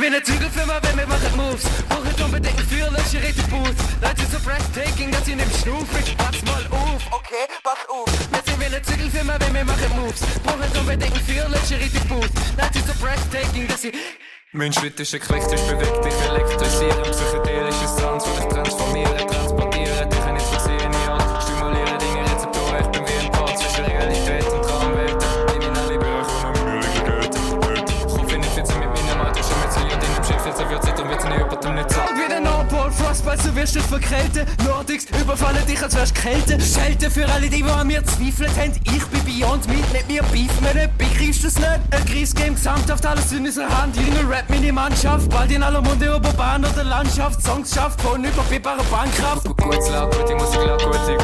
wie eine Zügelfirma, wenn wir machen Moves. Brauchen unbedingt ein Feuer, lösche richtig Booth. Leute so breathtaking, dass ich nicht schnuff. Ich pass mal auf, okay, pass auf. Wir sind wie eine Zügelfirma, wenn wir machen Moves. Brauchen unbedingt ein Feuer, lösche richtig Booth. Leute so breathtaking, dass ich... Mein Schritt ist ecklektisch, bewegt dich elektrisieren. Psychedelische Sounds, die dich transformieren, transportieren. Dich nicht versehen, ja, stimulieren Dinge, Rezeptoren. Ich bin wie ein Paar zwischen Realität und Traumwelten. Kriminelle Bücher und Möglichkeiten. Kopf infiziert mit meinem Alter, schon mit Zillion im Schiff. Jetzt wird Zeit und wird nie über dem nicht Bald wie der Nordpol, Frostbite, du wirst dich verkälten. Nordics überfallen dich, als wärst kälte. Schelte für alle, die an mir zweifelt haben. Ich bin Beyond Meat, mit mir beef mir nicht. Begreifst du's nicht? Ein Kreisgame, gesamthaft, alles in unserer Hand. Jünger Rap, meine Mannschaft. Bald in aller Munde über Bahn oder Landschaft. Songs schafft von überbietbarer Bankkraft. Gutes laut, gute Musik laut, gute Weg,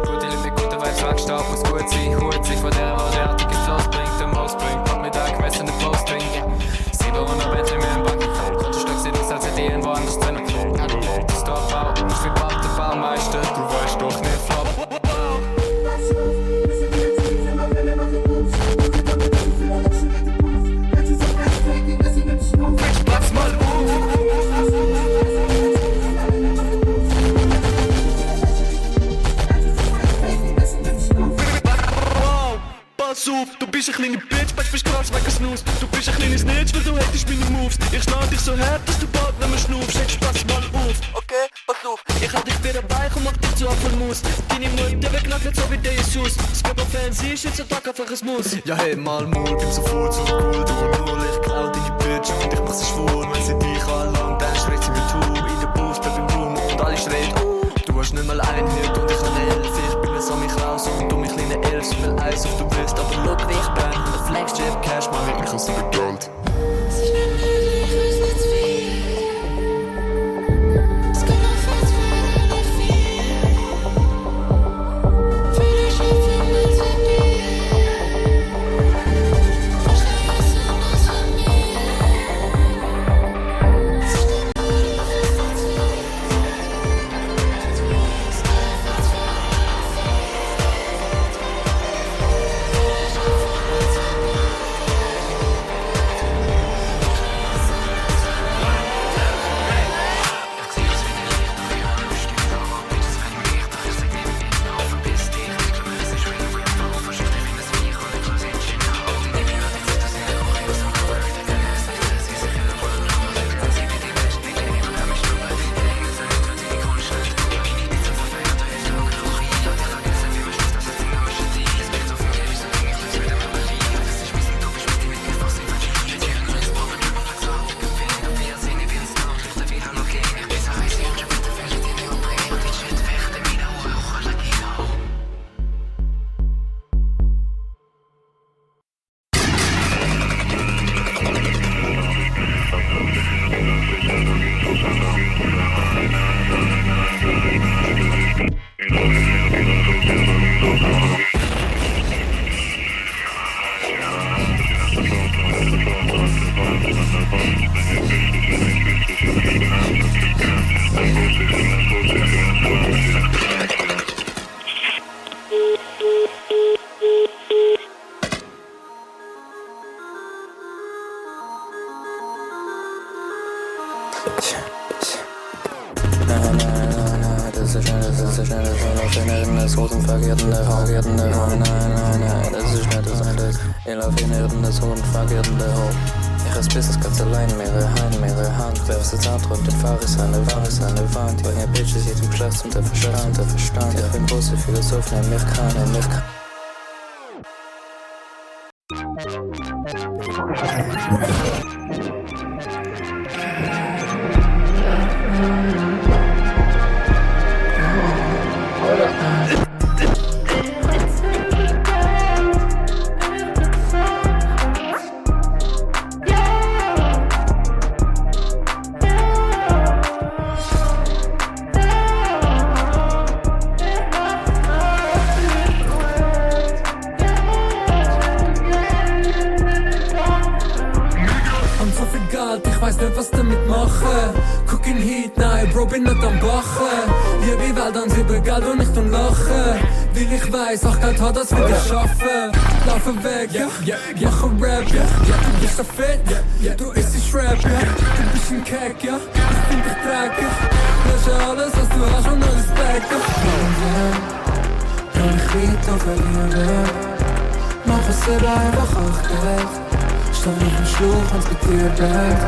gute Liebe, gute Vibes, Werkstatt muss gut sein. Hut sich von der derartige Flows bringt, der Most bringt. Pack mit der gemessene Posting. 700 Bettel mir im Bankgefällt. Kontostock sieht aus, als hätte ich irgendwo anders drin. Das Dorfbau, ich bin bald der Baumeister. Du weißt doch nicht, Flop. Pass mal auf. Wow, pass auf, du bist ein kleiner Bitch, bist krass wegen Snooze. Du bist ein kleines Snitch, weil du hättest meine Moves. Ich schlag dich so hart, dass du bald nicht mehr schnaufst. Jetzt pass mal auf, okay, pass auf. Ich hab dich wieder bei und mach dich zu Apfelmus. Deine Mutter wegknackelt so wie der Jesus. Skipper-Fancy ist jetzt ein Tag einfach ein Muss. Ja hey, mal Mund, bin sofort so cool, du und null. Ich klau deine Bitch und ich mach sie schwul. Wenn sie dich anlangt, dann schreit sie mir zu. In der Booth, bleib im Room und alle schreien Du hast nicht mal ein Hit und ich hab 11. Ich bin so mich raus und du mich kleine Elf. So viel Eis auf du bist, aber look wie ich bin. Mit Flagship Cash mach ich mich aus dem Gold. des roten verkehrten verkehrten nein, das ist nicht das alles. Ich lauf in des roten verkehrten Ich has Business ganz allein, mehrere Hand, werfst jetzt Antwort, den Fahr ist eine Wand. Ich bringe Bitches jedem Geschlecht und der Verstand. Ich bin große Philosoph, nenn mich kann. Ich weiß nicht, was damit machen. Guck in Heat, nein, Bro, bin nicht am Bachen. Liebe Welt an sie Geld und nicht am Lachen. Weil ich weiß, auch Geld hat, das will ich schaffen. Laufe weg, mache Rap, du bist so fett, du isst ich Rap, bisschen keck, ja, ich find dich dreckig. Lösche alles, was du hast und alles backen. Kann ich weiter verlieren? Mach es dir einfach achtlich. Stand auf dem Schluch, wenn's bei dir brennt.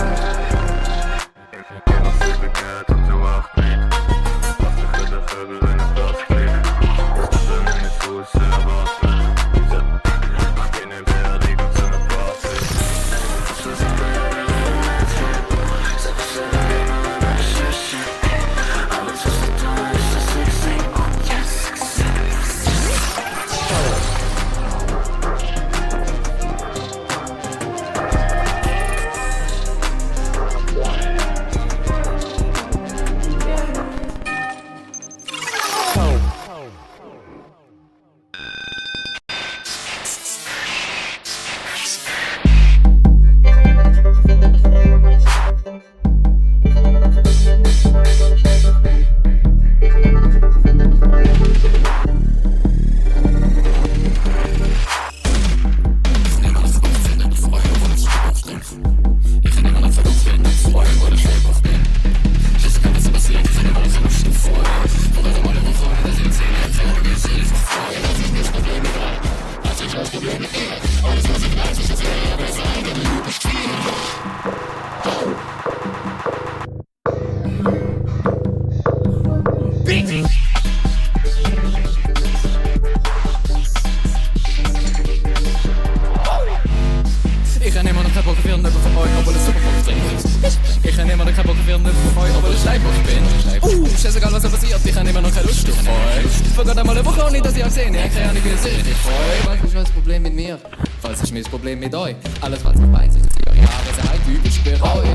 Scheißegal was da passiert, ich habe immer noch keine Lust auf euch. Ich vergesse einmal eine Woche auch nicht, dass ich euch sehe. Ich kann ja nicht, wie sehr ich freue. Was ist das Problem mit mir? Was ist mein Problem mit euch? Alles was ich weiß, ist eure Jahre, seid übelst bereut.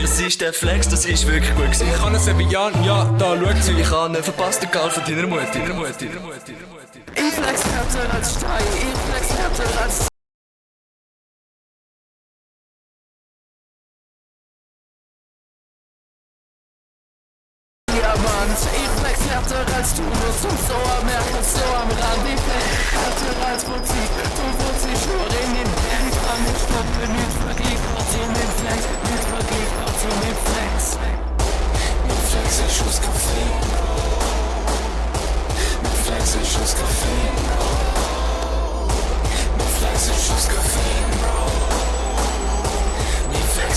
Das ist der Flex, das ist wirklich gut gewesen. Ich kann es eben ja, da schaut sie. Ich habe einen verpassten Call von deiner Mutter. Ich flex härter als Stein, ich flex härter als... Diamant, ich flex härter als du, nur zum so am Merkel, so am Rand. Ich flex härter als Fuzzi, du Fuzzi, schwör in den Berg. Ich kann nicht stoppen, nicht vergeben, so mit Flex, nicht vergeben, so mit Flex. Mit Flex ist Schuss Kaffee. Mit Flex ist Schuss Kaffee. Mit Flex ist Schuss Kaffee. Mit Flex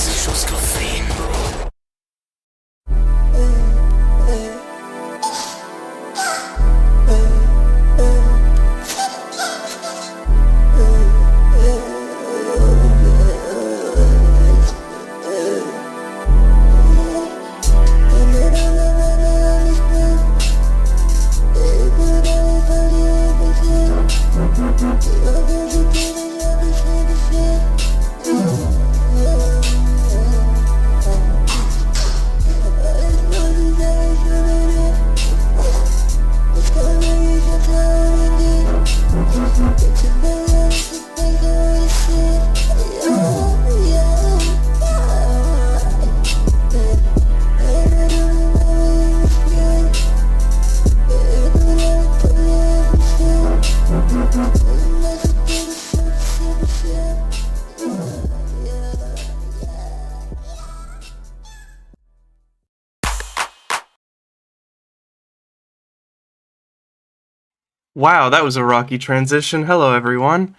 Wow, that was a rocky transition. Hello, everyone.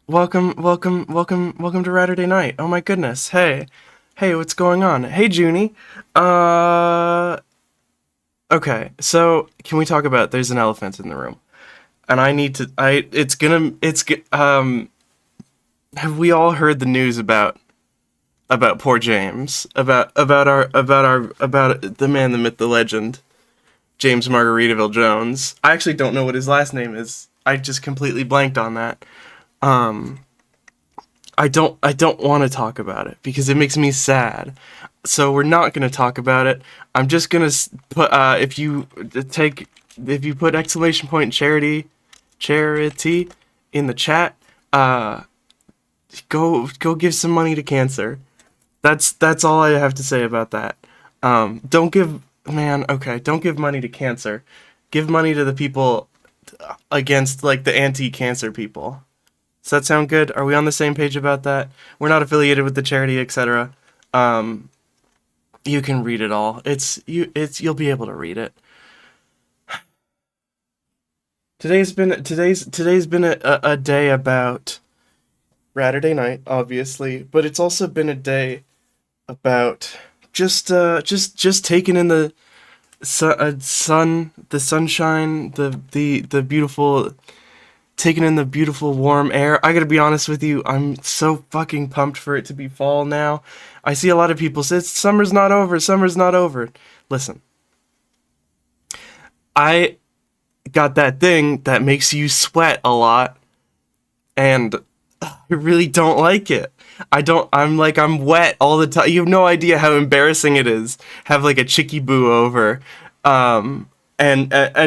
Welcome to Ratterday Night. Oh my goodness. Hey, what's going on? Hey, Junie. Okay. So, can we talk about? There's an elephant in the room, and I need to. Have we all heard the news about poor James? About the man, the myth, the legend, James Margaritaville Jones. I actually don't know what his last name is. I just completely blanked on that. I don't want to talk about it because it makes me sad. So we're not going to talk about it. I'm just going to put if you put exclamation point charity in the chat, go give some money to cancer. That's all I have to say about that. Don't give money to cancer. Give money to the people against, like, the anti-cancer people. Does that sound good? Are we on the same page about that? We're not affiliated with the charity, etc. You can read it all. You'll be able to read it. Today's been a day about Ratterday Night, obviously, but it's also been a day about just taking in the sun, the sunshine, the beautiful, taking in the beautiful warm air. I gotta be honest with you, I'm so fucking pumped for it to be fall now. I see a lot of people say summer's not over. Listen, I got that thing that makes you sweat a lot, and I really don't like it. I'm wet all the time. You have no idea how embarrassing it is. Have like a chickie boo over, and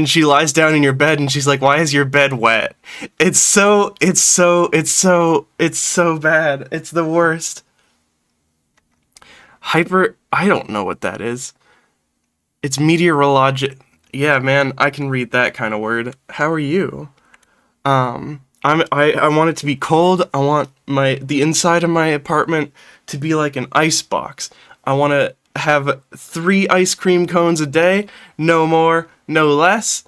she lies down in your bed and she's like, "Why is your bed wet?" It's so bad. It's the worst. I don't know what that is. It's meteorologic. Yeah, man, I can read that kind of word. How are you? I want it to be cold. I want the inside of my apartment to be like an ice box. I want to have 3 ice cream cones a day, no more, no less.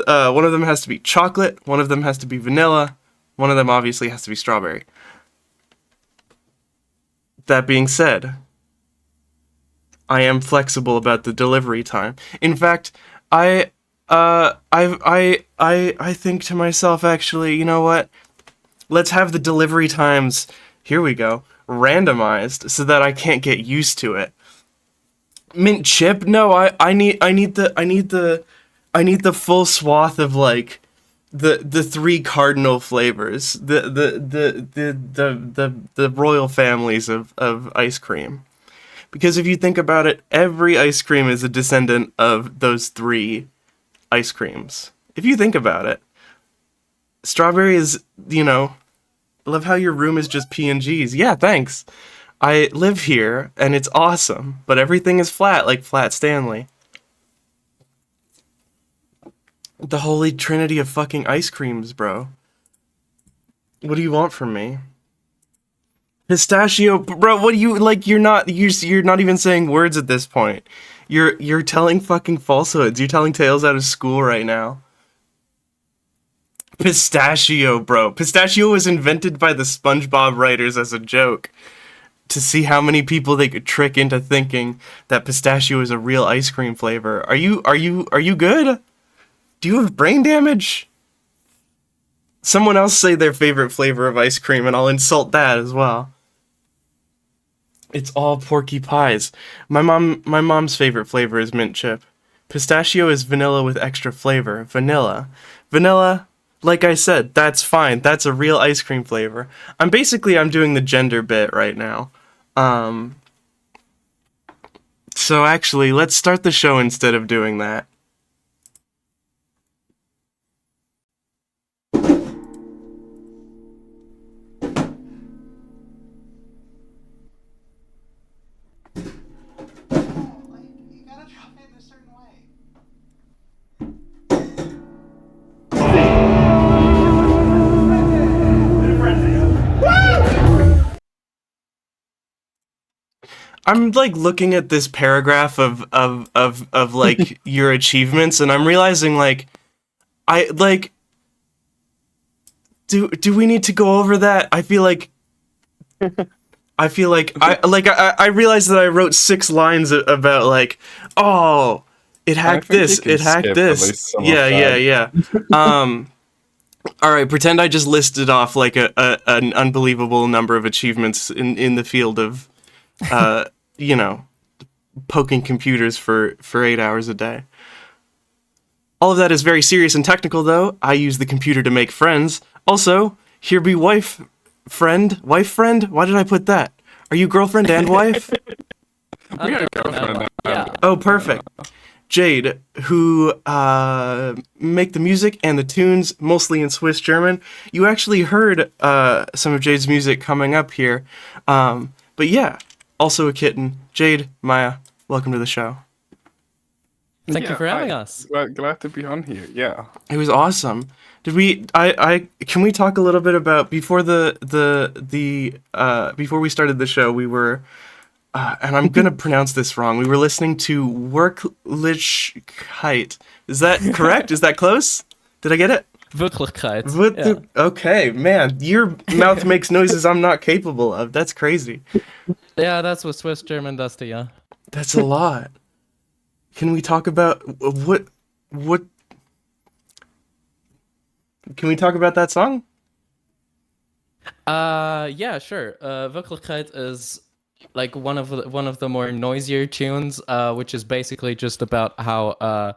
One of them has to be chocolate, one of them has to be vanilla, one of them obviously has to be strawberry. That being said, I am flexible about the delivery time. In fact, I think to myself, actually, you know what? Let's have the delivery times, here we go, randomized so that I can't get used to it. Mint chip? No, I need the full swath of, like, the 3 cardinal flavors, the royal families of ice cream. Because if you think about it, every ice cream is a descendant of those 3 ice creams. If you think about it, strawberry is, I love how your room is just P&Gs. Yeah, thanks. I live here and it's awesome, but everything is flat, like Flat Stanley. The holy trinity of fucking ice creams, bro. What do you want from me? Pistachio, bro, what do you, like, you're not even saying words at this point. You're telling fucking falsehoods. You're telling tales out of school right now. Pistachio, bro. Pistachio was invented by the SpongeBob writers as a joke to see how many people they could trick into thinking that pistachio is a real ice cream flavor. Are you good? Do you have brain damage? Someone else say their favorite flavor of ice cream and I'll insult that as well. It's all Porky Pies. My mom's favorite flavor is mint chip. Pistachio is vanilla with extra flavor. Vanilla, like I said, that's fine. That's a real ice cream flavor. I'm doing the gender bit right now. So actually, let's start the show instead of doing that. I'm like looking at this paragraph of like your achievements, and I'm realizing like do we need to go over that? I feel like I realized that I wrote 6 lines about like, oh, it hacked think this, you can it hacked skip at this. least some of Yeah. All right, pretend I just listed off like an unbelievable number of achievements in the field of, you know, poking computers for 8 hours a day. All of that is very serious and technical, though. I use the computer to make friends. Also, here be wife friend. Why did I put that? Are you girlfriend and wife? We are girlfriend. Yeah. Oh, perfect. Jade, who make the music and the tunes mostly in Swiss German. You actually heard some of Jade's music coming up here. But yeah, also a kitten. Jade, Maya, welcome to the show. Thank you for having hi. us. Glad to be on here. Yeah. It was awesome. Did we? Can we talk a little bit about before before we started the show? We were, and I'm gonna pronounce this wrong. We were listening to Wirklichkeit. Is that correct? Is that close? Did I get it? Wirklichkeit. Yeah. Okay, man, your mouth makes noises I'm not capable of. That's crazy. Yeah, that's what Swiss German does to you. That's a lot. Can we talk about what? Can we talk about that song? Yeah, sure. Wirklichkeit is like one of the more noisier tunes, which is basically just about how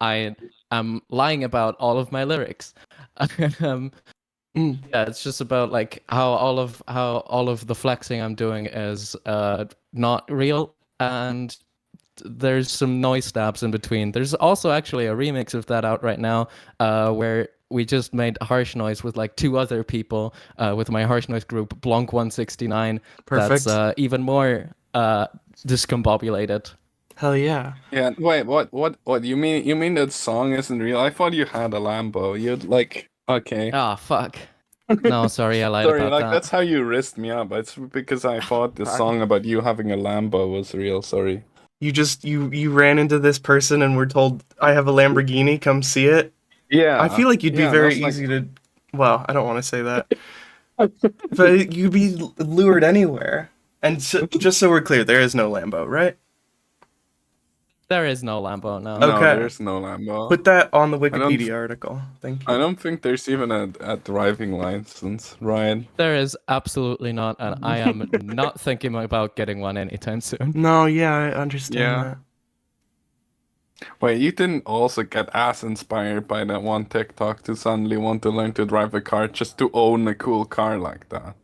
I am lying about all of my lyrics. Yeah, it's just about like how all of the flexing I'm doing is not real, and there's some noise stabs in between. There's also actually a remix of that out right now, where we just made harsh noise with like 2 other people, with my harsh noise group Blanc 169. Perfect. That's even more discombobulated. Hell yeah. Yeah. Wait. What? You mean? You mean that song isn't real? I thought you had a Lambo. You'd like. Okay. Ah, fuck. No, sorry, I lied Sorry. about Like that. that's how you risked me up. It's because I thought the song about you having a Lambo was real. Sorry. You just you ran into this person and were told I have a Lamborghini, come see it. Yeah. I feel like you'd be yeah, very that's easy to. Well, I don't want to say that, but you'd be lured anywhere. And so, just so we're clear, there is no Lambo, right? There is no Lambo, no. No, Okay. there's no Lambo. Put that on the don't- Wikipedia article. Thank I you. don't think there's even a driving license, Ryan. There is absolutely not, and I am not thinking about getting one anytime soon. No, yeah, I understand Yeah. that. Wait, you didn't also get as inspired by that one TikTok to suddenly want to learn to drive a car just to own a cool car like that?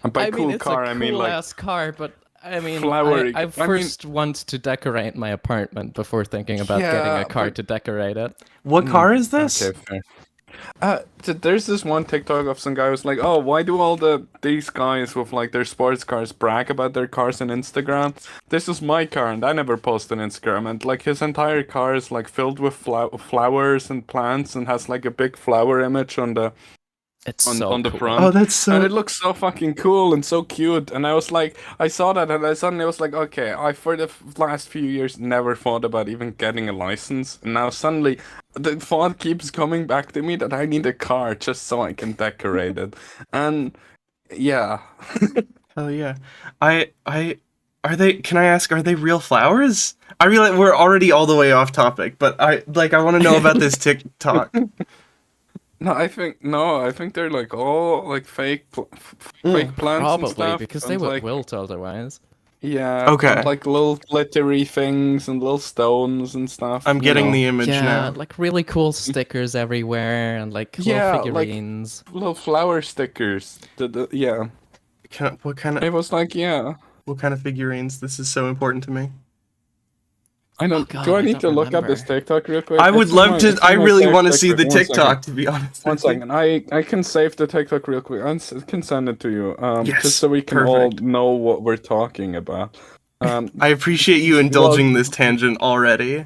And by I cool mean, it's car, a I mean cool like ass car, but I mean, flowery- I I mean- first want to decorate my apartment before thinking about getting Yeah, a car but- to decorate it. What car is this? Okay, fair. There's this one TikTok of some guy who's like, "Oh, why do all these guys with like their sports cars brag about their cars on Instagram? This is my car, and I never post on Instagram." And like his entire car is like filled with flowers and plants, and has like a big flower image on the It's on, so on the cool. front. Oh, that's And so. it looks so fucking cool and so cute. And I was like, I saw that and I suddenly was like, okay, I for the last few years never thought about even getting a license. And now suddenly the thought keeps coming back to me that I need a car just so I can decorate it. And yeah. Hell yeah. Are they? Can I ask? Are they real flowers? I realize we're already all the way off topic, but I want to know about this TikTok. No, I think they're like all like fake fake plants and Probably stuff. because and, they would like, wilt otherwise. Yeah. Okay. and, like little glittery things and little stones and stuff. I'm you getting know. the image Yeah, now. like really cool stickers everywhere and like little Yeah, like- figurines. little flower stickers. Yeah. What kind It was like, yeah. of figurines? This is so important to me. I don't. God, do I I need to don't look up this remember. TikTok real quick? I would It's in love my- to. it's in I my really saved want to see the TikTok. One TikTok. second. To be honest. One with you. second. I can save the TikTok real quick. Can send it to you. Yes, just so we can perfect. all know what we're talking about. I appreciate you indulging this tangent already.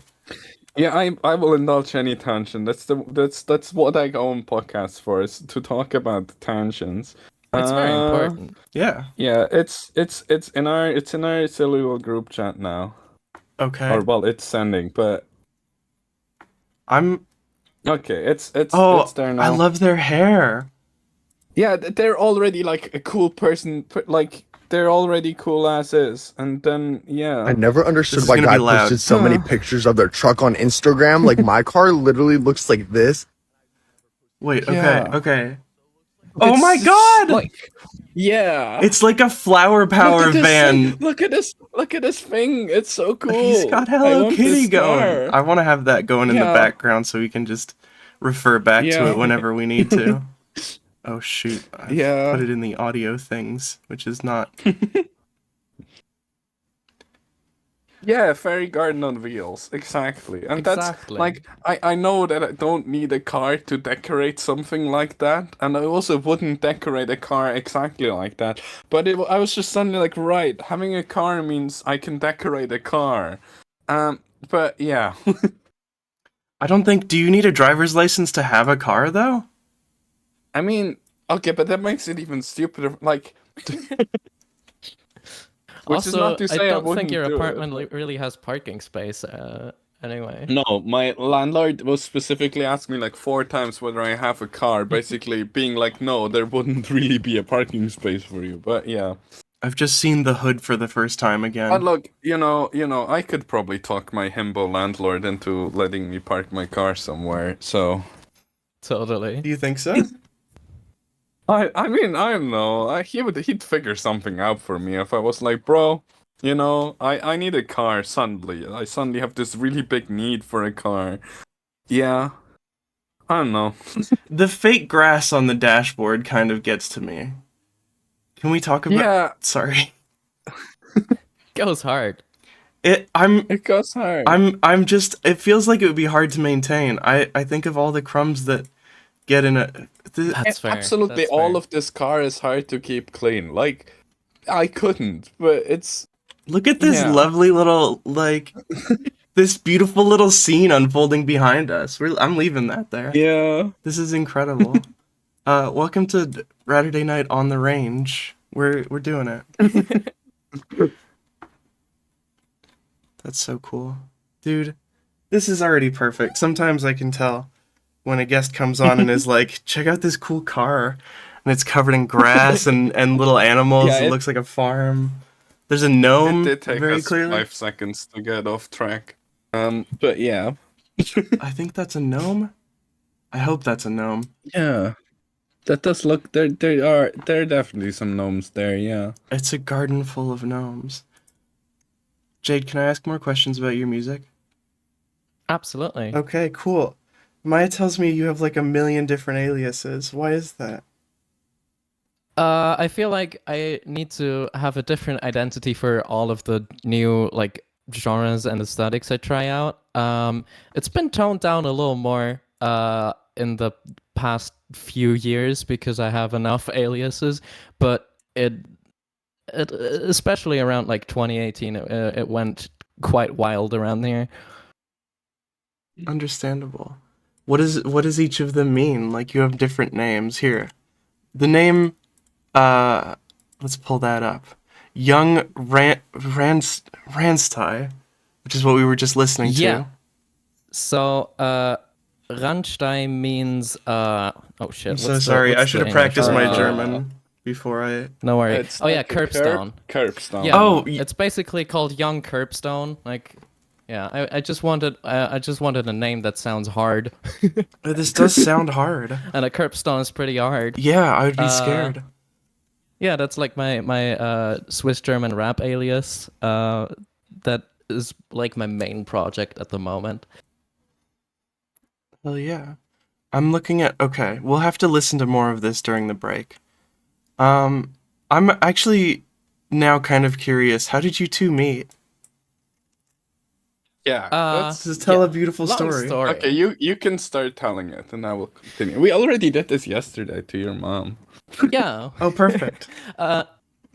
Yeah, I will indulge any tangent. That's what I go on podcasts for, is to talk about tangents. It's very Uh, important. Yeah. Yeah, it's in our silly little group chat now. Okay. Or well, it's sending, but I'm. okay, it's Oh, there now. I love their hair. Yeah, they're already like a cool person. Like they're already cool as is, and then yeah. I never understood This is why gonna be guys loud. posted so many pictures of their truck on Instagram. Like my car literally looks like this. Wait, Yeah. okay. Oh It's my just god! Like, yeah. It's like a flower power Look at this van. thing. Look at this! Look at this thing! It's so cool. He's got I Hello want Kitty this going. car. I want to have that going in the Yeah. background so we can just refer back to Yeah. it whenever we need to. Oh shoot! I Yeah. put it in the audio things, which is not. Yeah, fairy garden on wheels, exactly. And Exactly. that's like I know that I don't need a car to decorate something like that, and I also wouldn't decorate a car exactly like that. But I was just suddenly like, right, having a car means I can decorate a car. But yeah. I don't think. Do you need a driver's license to have a car though? I mean, okay, but that makes it even stupider. Like, which is Also, not to say I don't think wouldn't your do it, apartment but- really has parking space. Anyway. No, my landlord was specifically asking me like 4 times whether I have a car, basically being like, no, there wouldn't really be a parking space for you. But yeah. I've just seen the hood for the first time again. But look, you know, I could probably talk my himbo landlord into letting me park my car somewhere. So Totally. Do you think so? I mean, I don't know. He'd figure something out for me if I was like, bro, you know, I need a car suddenly. I suddenly have this really big need for a car. Yeah. I don't know. The fake grass on the dashboard kind of gets to me. Can we talk about? Yeah, Sorry. Goes hard. it goes hard. I'm just. It feels like it would be hard to maintain. I think of all the crumbs that get in a. That's fair. Absolutely, That's all fair. of this car is hard to keep clean. Like, I couldn't, but it's Look at this Yeah. lovely little like. This beautiful little scene unfolding behind us. I'm leaving that there. yeah. This is incredible. Welcome to Saturday Night on the Range. We're doing it. That's so cool. Dude, this is already perfect. Sometimes I can tell when a guest comes on and is like, check out this cool car. And it's covered in grass and little animals. Yeah, it it- looks like a farm. There's a gnome, It did take very us clearly. 5 seconds to get off track. But yeah. I think that's a gnome. I hope that's a gnome. Yeah. That does look there are definitely some gnomes there, yeah. It's a garden full of gnomes. Jade, can I ask more questions about your music? Absolutely. Okay, cool. Maya tells me you have like a million different aliases. Why is that? I feel like I need to have a different identity for all of the new like genres and aesthetics I try out. It's been toned down a little more in the past few years because I have enough aliases, but it especially around like 2018 it went quite wild around there. Understandable. What does each of them mean? Like you have different names here. The name let's pull that up. Young Ranstai, which is what we were just listening Yeah. to. So Randstein means oh shit. I'm so what's the- sorry. what's I should the have practiced my English? German before I. No worry. It's Oh yeah, like a Curbstone. Curbstone. Yeah. Oh, It's basically called Young Curbstone. Like, yeah, I just wanted a name that sounds hard, This does sound hard. and a curbstone is pretty hard. Yeah, I would be scared. Yeah, that's like my Swiss German rap alias. That is like my main project at the moment. Hell yeah. I'm looking at. Okay, we'll have to listen to more of this during the break. I'm actually now kind of curious. How did you two meet? Yeah. Uh, Just tell Yeah, a beautiful long story. story. okay, you can start telling it and I will continue. We already did this yesterday to your mom. Yeah. Oh, perfect.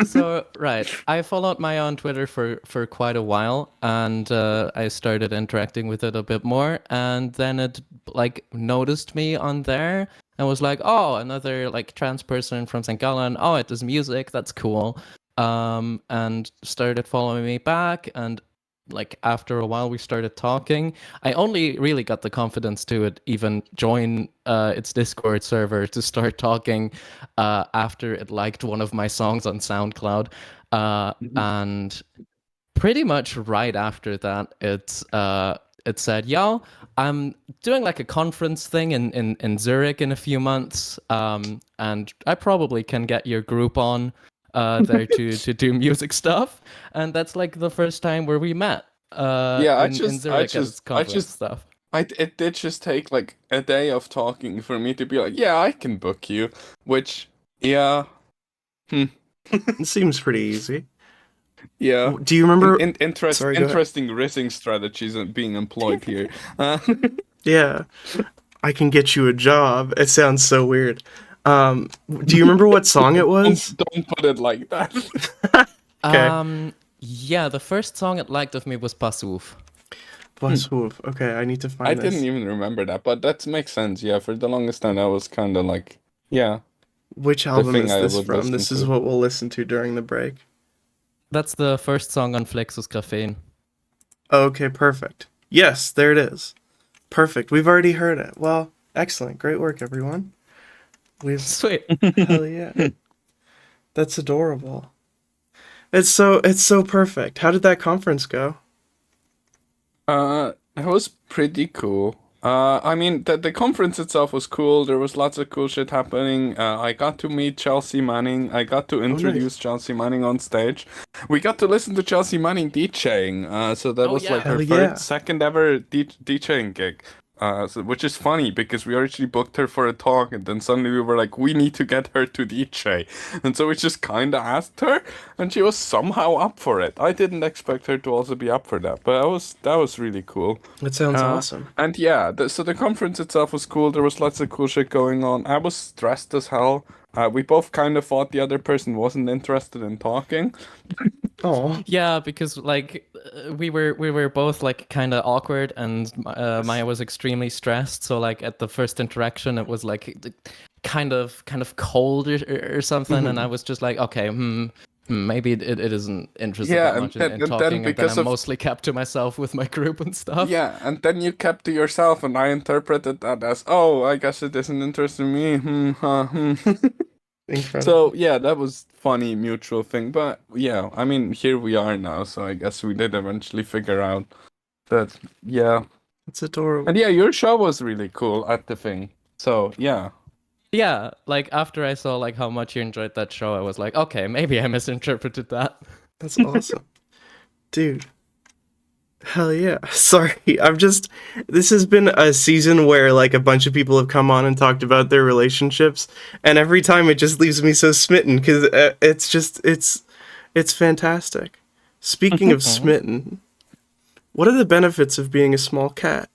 So right, I followed Maya on Twitter for quite a while, and I started interacting with it a bit more, and then it like noticed me on there and was like, oh, another like trans person from St. Gallen. Oh, it does music. That's cool. And started following me back, and like after a while we started talking. I only really got the confidence to even join its Discord server to start talking after it liked one of my songs on SoundCloud, and pretty much right after that, it said, "Yo, I'm doing like a conference thing in Zurich in a few months, and I probably can get your group on there to do music stuff." And that's like the first time where we met Yeah, in Zurich at its conference stuff. It did just take like a day of talking for me to be like, yeah, I can book you. Which, yeah, It seems pretty easy. yeah. Do you remember? Sorry, go ahead. Interesting rizzing strategies are being employed here. Yeah, I can get you a job. It sounds so weird. Do you remember what song it was? Don't put it like that. Okay. Yeah, the first song it liked of me was Passouf. Passouf. Okay, I need to find I this. didn't even remember that, but that makes sense. Yeah, for the longest time, I was kind of like, yeah. Which album thing is I this would from? listen This is to. what we'll listen to during the break. That's the first song on Flexus Graphene. Okay, perfect. Yes, there it is. Perfect. We've already heard it. Well, excellent. Great work, everyone. Sweet. Hell yeah. That's adorable. It's so perfect. How did that conference go? It was pretty cool. I mean, the conference itself was cool. There was lots of cool shit happening. I got to meet Chelsea Manning. I got to introduce Chelsea Manning on stage. We got to listen to Chelsea Manning DJing. So that was like her Hell yeah. second ever DJing gig. Which is funny because we originally booked her for a talk, and then suddenly we were like, we need to get her to DJ, and so we just kind of asked her, and she was somehow up for it. I didn't expect her to also be up for that, but that was really cool. It sounds awesome. And yeah, so the conference itself was cool. There was lots of cool shit going on. I was stressed as hell. We both kind of thought the other person wasn't interested in talking. Oh. Yeah, because like we were both like kind of awkward, and Maya was extremely stressed. So like at the first interaction, it was like kind of cold or something, and I was just like, okay, maybe it isn't interested Yeah, that much and in then talking, and then because I of- mostly kept to myself with my group and stuff. Yeah, and then you kept to yourself, and I interpreted that as, oh, I guess it isn't interested in me. Incredible. So yeah, that was funny mutual thing. But yeah, I mean, here we are now, so I guess we did eventually figure out that, yeah. It's adorable. And yeah, your show was really cool at the thing. So yeah. Yeah, like after I saw like how much you enjoyed that show, I was like, okay, maybe I misinterpreted that. That's awesome. Dude. Hell yeah. Sorry, this has been a season where like a bunch of people have come on and talked about their relationships, and every time it just leaves me so smitten because it's fantastic. Speaking of smitten, what are the benefits of being a small cat?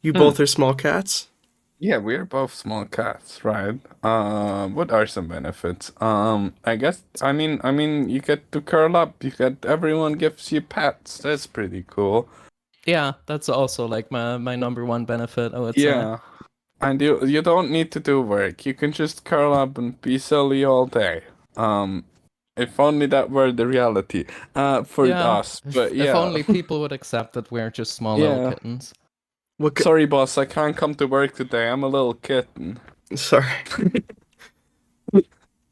You both are small cats? Yeah, we're both small cats, right? What are some benefits? I guess I mean you get to curl up, everyone gives you pets. That's pretty cool. Yeah, that's also like my number one benefit, I would say. Yeah. And you don't need to do work. You can just curl up and be silly all day. If only that were the reality. For us. But yeah. If only people would accept that we're just small little kittens. Sorry, boss, I can't come to work today. I'm a little kitten. Sorry.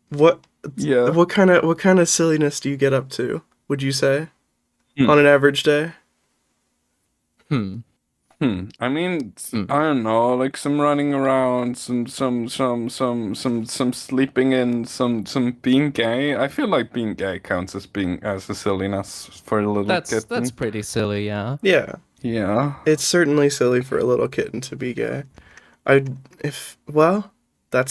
What kind of silliness do you get up to, would you say? On an average day? I mean, I don't know, like some running around, some sleeping in, some being gay. I feel like being gay counts as a silliness for a little kitten. That's pretty silly, yeah. Yeah. Yeah. It's certainly silly for a little kitten to be gay. That's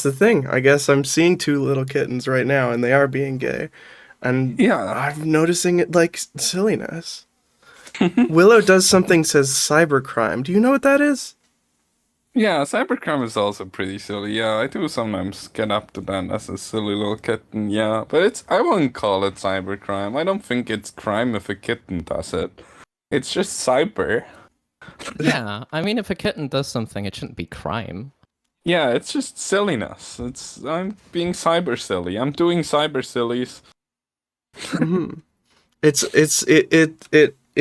the thing. I guess I'm seeing two little kittens right now, and they are being gay. And yeah, I'm noticing it like silliness. Willow does something, says cybercrime. Do you know what that is? Yeah, cybercrime is also pretty silly. Yeah, I do sometimes get up to that as a silly little kitten. Yeah, but I wouldn't call it cybercrime. I don't think it's crime if a kitten does it. It's just cyber. Yeah, I mean, if a kitten does something, it shouldn't be crime. Yeah, it's just silliness. I'm being cyber silly. I'm doing cyber sillies. Mm-hmm.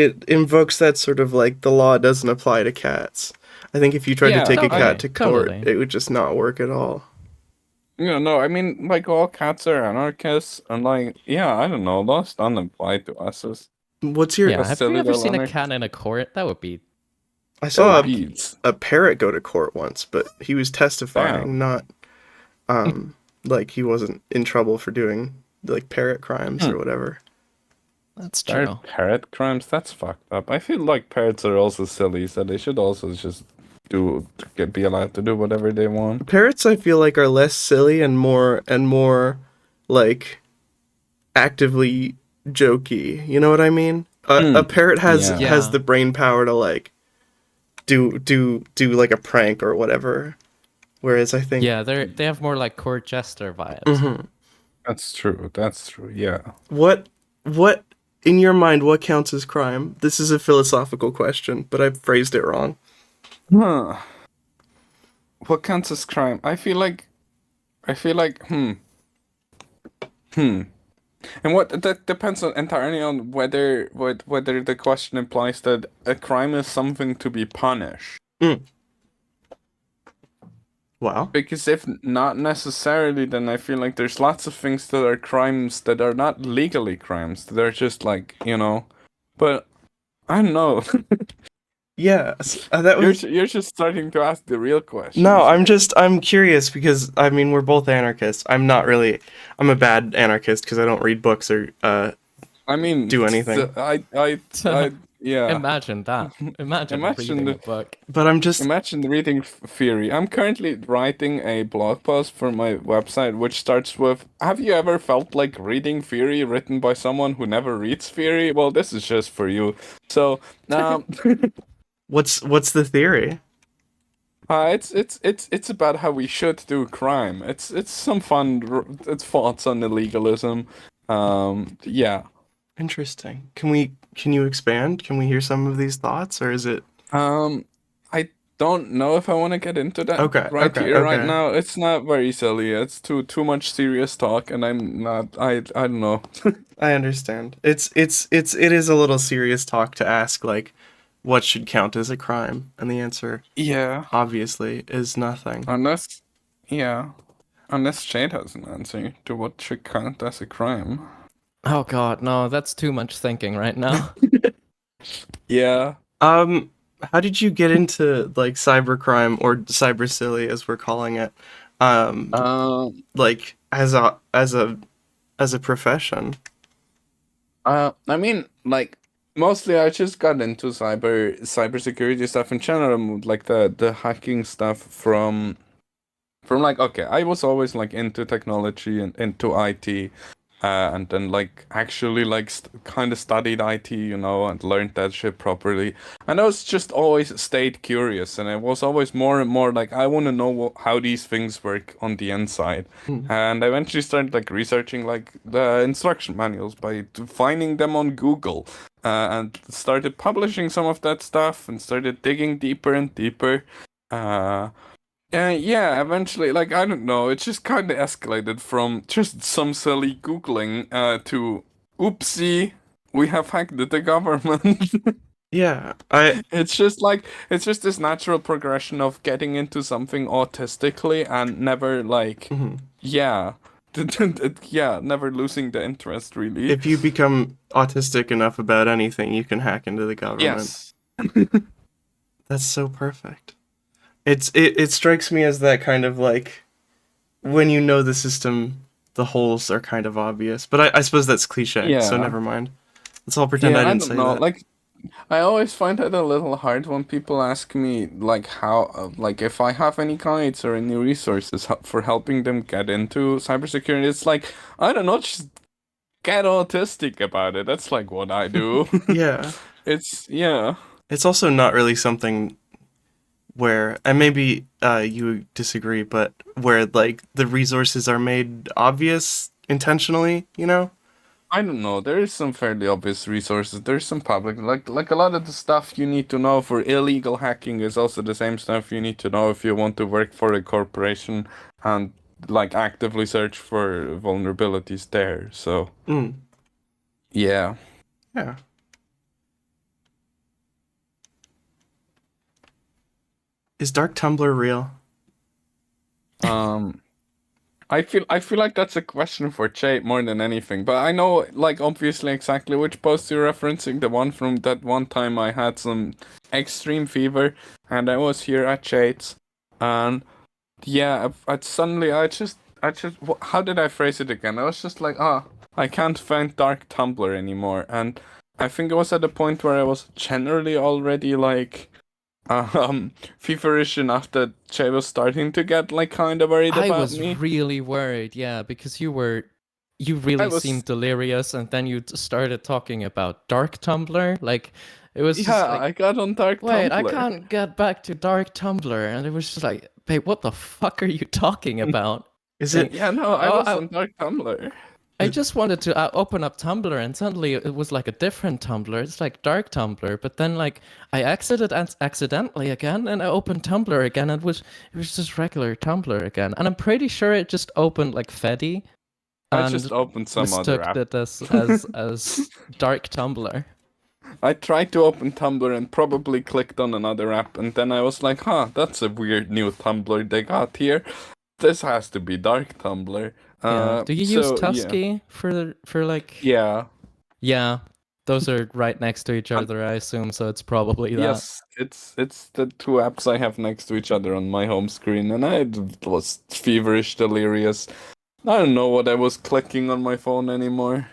it invokes that sort of like the law doesn't apply to cats. I think if you tried Yeah, to take a totally, cat to court, totally. it would just not work at all. No, I mean, like, all cats are anarchists, and, like, yeah, I don't know, laws don't apply to us as What's your? Yeah, have you ever custodial seen a anarch- cat in a court? That would be I saw beads. a parrot go to court once, but he was testifying, Damn. not like he wasn't in trouble for doing like parrot crimes or whatever. that's Are true. parrot crimes? That's fucked up. I feel like parrots are also silly, so they should also just be allowed to do whatever they want. Parrots, I feel like, are less silly and more like actively jokey. You know what I mean? A parrot has Yeah. has the brain power to like do like a prank or whatever. Whereas I think Yeah, they have more like court jester vibes. Mhm. That's true. That's true. Yeah. what in your mind what counts as crime? This is a philosophical question, but I phrased it wrong. Huh. What counts as crime? I feel like, And that depends entirely on whether the question implies that a crime is something to be punished. Wow. Because if not necessarily, then I feel like there's lots of things that are crimes that are not legally crimes. They're just like, But I don't know. Yeah, that was You're just starting to ask the real question. No, I'm curious because I mean we're both anarchists. I'm a bad anarchist because I don't read books or I mean, do anything. Yeah. Imagine that. Imagine reading the- a book. but I'm just Imagine reading theory. I'm currently writing a blog post for my website, which starts with, "Have you ever felt like reading theory written by someone who never reads theory? Well, this is just for you." So, what's the theory? it's about how we should do crime. It's some fun. It's thoughts on illegalism. Yeah. Interesting. Can you expand? Can we hear some of these thoughts or is it I don't know if I want to get into that Okay, right okay. now. It's not very silly. It's too much serious talk, and I'm not. I don't know. I understand. It is a little serious talk to ask like what should count as a crime? And the answer Yeah, obviously is nothing. unless Shade has an answer to what should count as a crime. Oh god, no, that's too much thinking right now. Yeah. How did you get into like cybercrime or cyber silly as we're calling it? Like as a profession. I mean, like, mostly I just got into cybersecurity stuff in general, like the hacking stuff from like, okay, I was always like into technology and into IT, and then like actually like kind of studied IT, and learned that shit properly. And I was just always stayed curious, and I was always more and more like, I want to know how these things work on the inside. And I eventually started like researching like the instruction manuals by finding them on Google, and started publishing some of that stuff and started digging deeper and deeper. Yeah, eventually, like, I don't know, it just kind of escalated from just some silly Googling to, oopsie, we have hacked the government. Yeah, It's just this natural progression of getting into something autistically and never, like, yeah, never losing the interest, really. if you become autistic enough about anything, you can hack into the government. Yes. That's so perfect. It strikes me as that kind of like when you know the system, the holes are kind of obvious. But I suppose that's cliche, so Yeah. never mind. Let's all pretend I didn't say that. Like, I always find it a little hard when people ask me, like, how, like, if I have any guides or any resources for helping them get into cybersecurity. It's like, I don't know, just get autistic about it. That's like what I do. Yeah. It's also not really something where, and maybe you disagree, but where like the resources are made obvious intentionally, I don't know. There is some fairly obvious resources. There's some public, like a lot of the stuff you need to know for illegal hacking is also the same stuff you need to know if you want to work for a corporation and like actively search for vulnerabilities there. So yeah. Yeah. Is Dark Tumblr real? I feel like that's a question for Jay more than anything. But I know, like, obviously exactly which post you're referencing. The one from that one time I had some extreme fever, and I was here at Jade's, and yeah, suddenly how did I phrase it again? I was just like, I can't find Dark Tumblr anymore, and I think it was at the point where I was generally already like feverish enough that Jay was starting to get like kind of worried I about was me. really worried, yeah, because you really was- seemed delirious, and then you started talking about Dark Tumblr. Like, it was just Yeah, like, I got on Dark wait, Tumblr. I can't get back to Dark Tumblr, and it was just like, babe, what the fuck are you talking about? Is it? Yeah, no, I Oh, was on Dark Tumblr. I just wanted to open up Tumblr, and suddenly it was like a different Tumblr. It's like Dark Tumblr, but then like I exited accidentally again, and I opened Tumblr again, and it was just regular Tumblr again. And I'm pretty sure it just opened like Fedi. I and just opened some other mistook app. it as Dark Tumblr. I tried to open Tumblr and probably clicked on another app, and then I was like, that's a weird new Tumblr they got here. This has to be Dark Tumblr. Yeah. Do you use so, Tusky for like? Yeah. Yeah, those are right next to each other, I assume. So it's probably that. Yes, it's the two apps I have next to each other on my home screen, and I was feverish, delirious. I don't know what I was clicking on my phone anymore.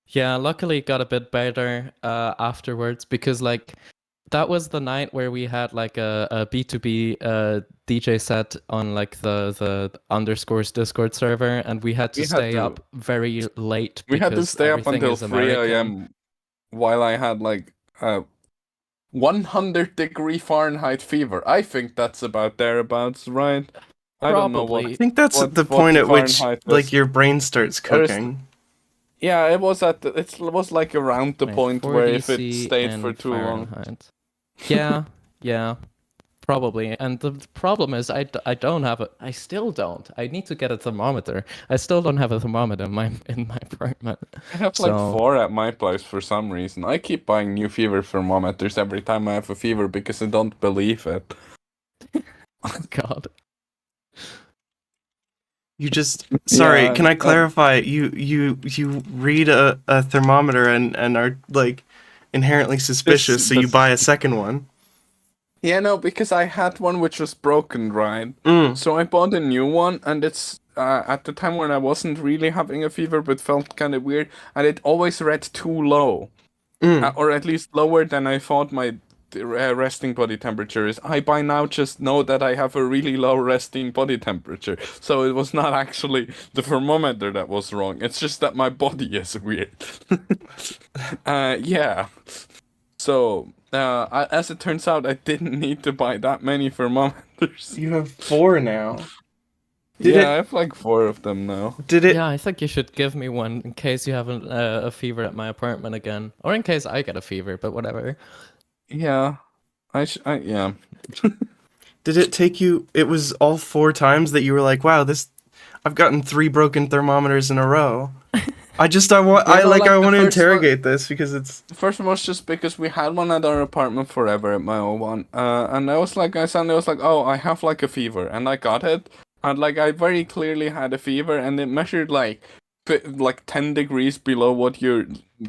Yeah, luckily it got a bit better afterwards, because like that was the night where we had like a B2B DJ set on like the underscores Discord server, and we had to stay up very late. We had to because stay up everything until is 3 American. a.m. while I had like 100-degree Fahrenheit fever. I think that's about thereabouts, right? I don't know what. Probably. I think that's what- the what point at which Fahrenheit is. like your brain starts Or is- cooking. Yeah, it was it was like around the Wait, point where if 40 it C stayed in for too long. Fahrenheit. Yeah, probably. And the problem is, I don't have a. I still don't. I need to get a thermometer. I still don't have a thermometer in my apartment. I have like So- 4 at my place for some reason. I keep buying new fever thermometers every time I have a fever because I don't believe it. God. You just sorry. Yeah, Can I clarify? You read a thermometer and are like inherently suspicious, so you this- buy a second one. Yeah, no, because I had one which was broken, right? Mm. So I bought a new one, and it's at the time when I wasn't really having a fever but felt kind of weird, and it always read too low, or at least lower than I thought my resting body temperature is. I by now just know that I have a really low resting body temperature, so it was not actually the thermometer that was wrong. It's just that my body is weird. Yeah. So, as it turns out, I didn't need to buy that many thermometers. You have 4 now. I have like 4 of them now. Did it? Yeah, I think you should give me one in case you have a fever at my apartment again, or in case I get a fever. But whatever. Yeah. Yeah. Did it take you? It was all 4 times that you were like, "Wow, this! I've gotten 3 broken thermometers in a row." I want like to the first one- interrogate this because it's The first one was just because we had one at our apartment forever at my old one. And I suddenly was like, oh, I have like a fever. And I got it. And like, I very clearly had a fever, and it measured like 10 degrees below what your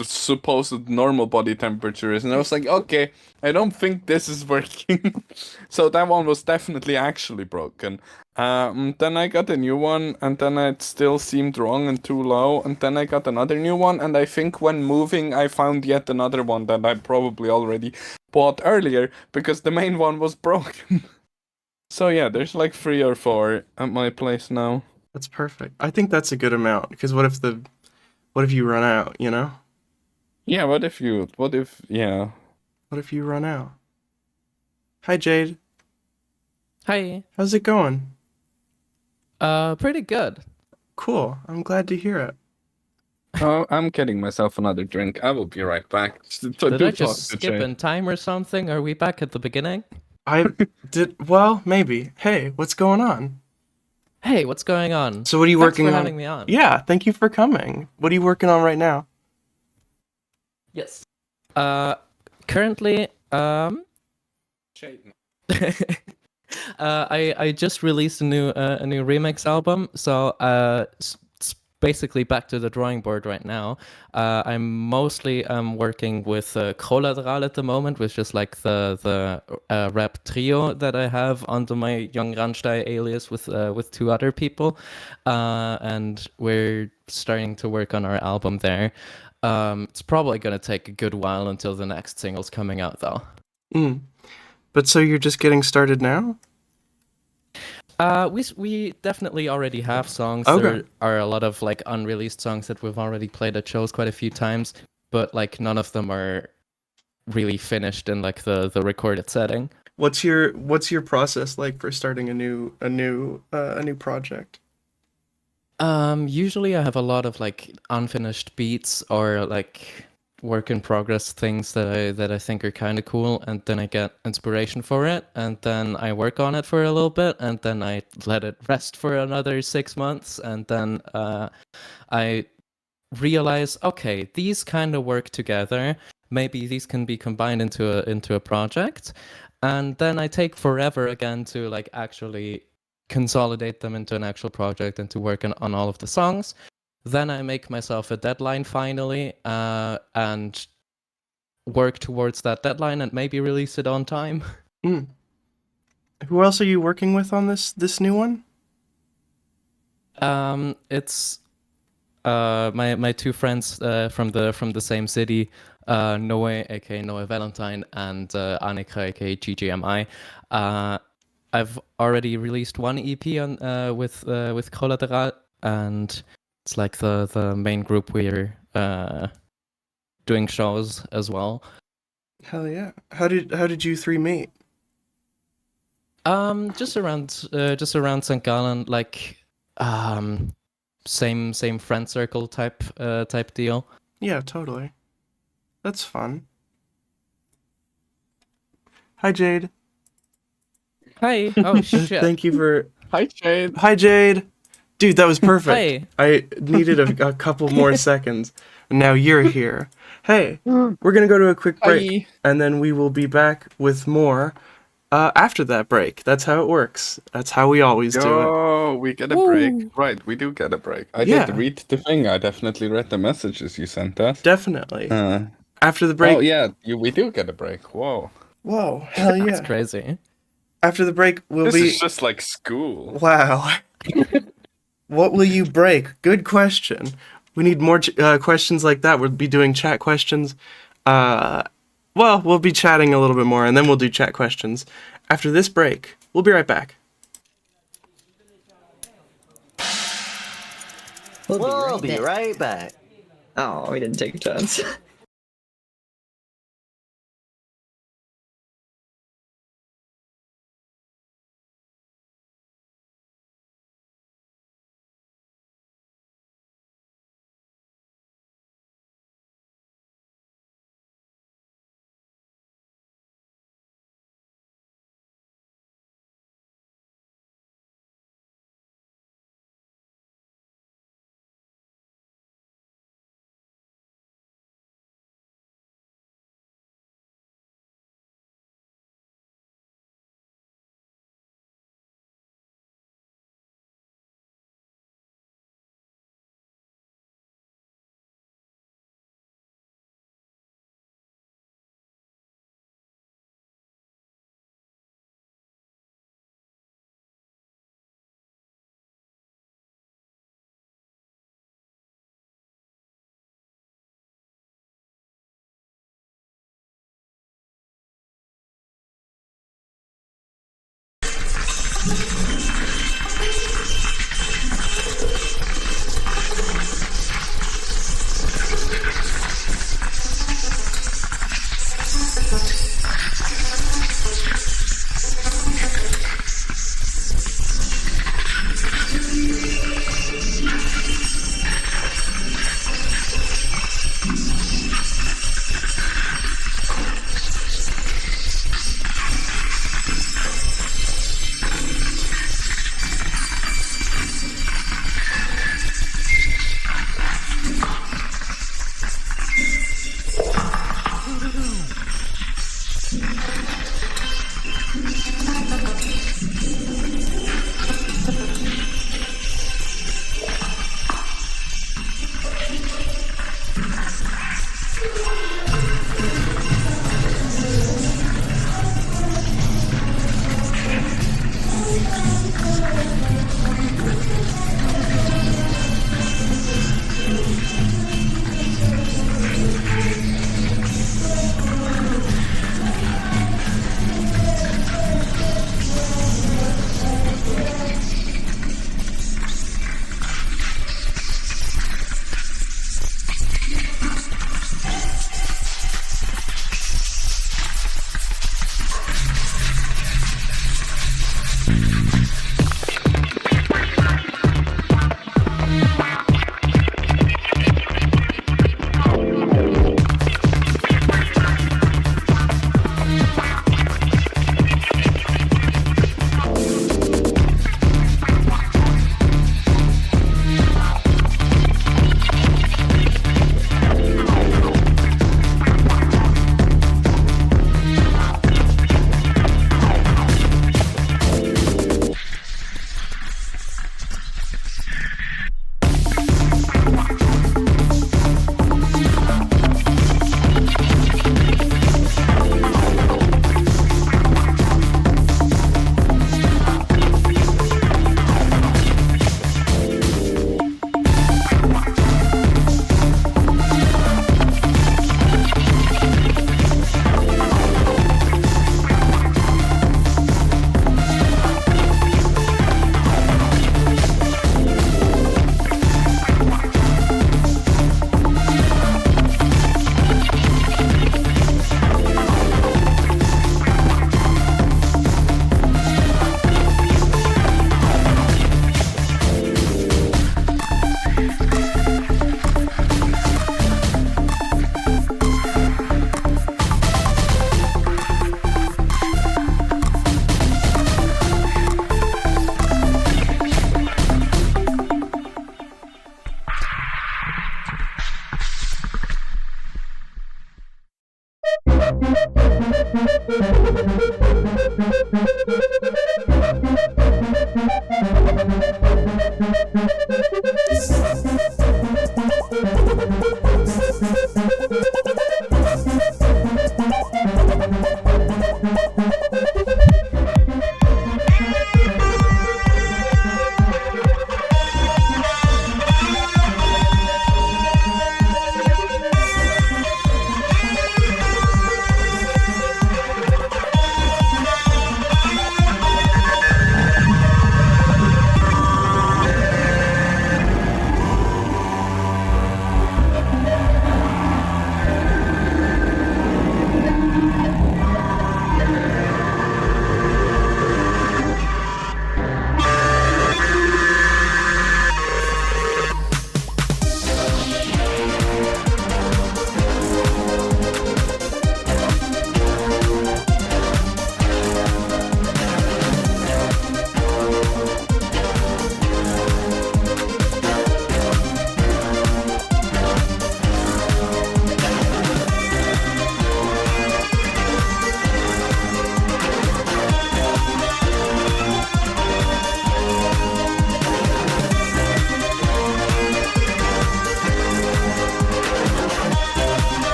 supposed normal body temperature is. And I was like, okay, I don't think this is working. So that one was definitely actually broken. Then I got a new one, and then it still seemed wrong and too low. And then I got another new one, and I think when moving, I found yet another one that I probably already bought earlier because the main one was broken. So yeah, there's like 3 or 4 at my place now. That's perfect. I think that's a good amount because what if you run out, you know? Yeah, what if you run out? Hi Jade. Hi. How's it going? Pretty good. Cool. I'm glad to hear it. Oh, I'm getting myself another drink. I will be right back. Did I just skip in time or something? Are we back at the beginning? I did well, maybe. Hey, what's going on? Hey, what's going on? So what are you Thanks working for on? having me on. Yeah, thank you for coming. What are you working on right now? Yes. Currently, I just released a new remix album, so it's basically back to the drawing board right now. I'm mostly working with Collateral at the moment, which is like the rap trio that I have under my Young Ranstei alias with two other people, and we're starting to work on our album there. It's probably gonna take a good while until the next single's coming out, though. Mm. But so you're just getting started now? We definitely already have songs. Okay. There are a lot of like unreleased songs that we've already played at shows quite a few times, but like none of them are really finished in like the recorded setting. What's your process like for starting a new project? Usually I have a lot of like unfinished beats or like work in progress things that I think are kind of cool, and then I get inspiration for it, and then I work on it for a little bit, and then I let it rest for another 6 months, and then I realize, okay, these kind of work together. Maybe these can be combined into a project, and then I take forever again to like actually consolidate them into an actual project and to work on all of the songs. Then I make myself a deadline finally, and work towards that deadline and maybe release it on time. Mm. Who else are you working with on this new one? It's my two friends from the same city, Noe, aka Noe Valentine, and Annika, aka GGMI. I've already released one EP on with Collateral, and it's like the main group we're doing shows as well. Hell yeah! How did you three meet? Just around St. Gallen, like same friend circle type deal. Yeah, totally. That's fun. Hi, Jade. Hi. Oh shit. Thank you for. Hi, Jade. Hi, Jade. Dude, that was perfect. Hi. I needed a couple more seconds. Now you're here. Hey, we're gonna go to a quick break, and then we will be back with more after that break. That's how it works. That's how we always do it. Oh, we get a break. Right, we do get a break. I Yeah. did read the thing. I definitely read the messages you sent us. Definitely. After the break. Oh yeah, we do get a break. Whoa. Whoa, hell yeah. That's crazy. After the break, we'll This be. is just like school. Wow. What will you break? Good question. We need more questions like that. We'll be doing chat questions. Well, we'll be chatting a little bit more, and then we'll do chat questions. After this break, we'll be right back. We'll be right back. Oh, we didn't take a chance.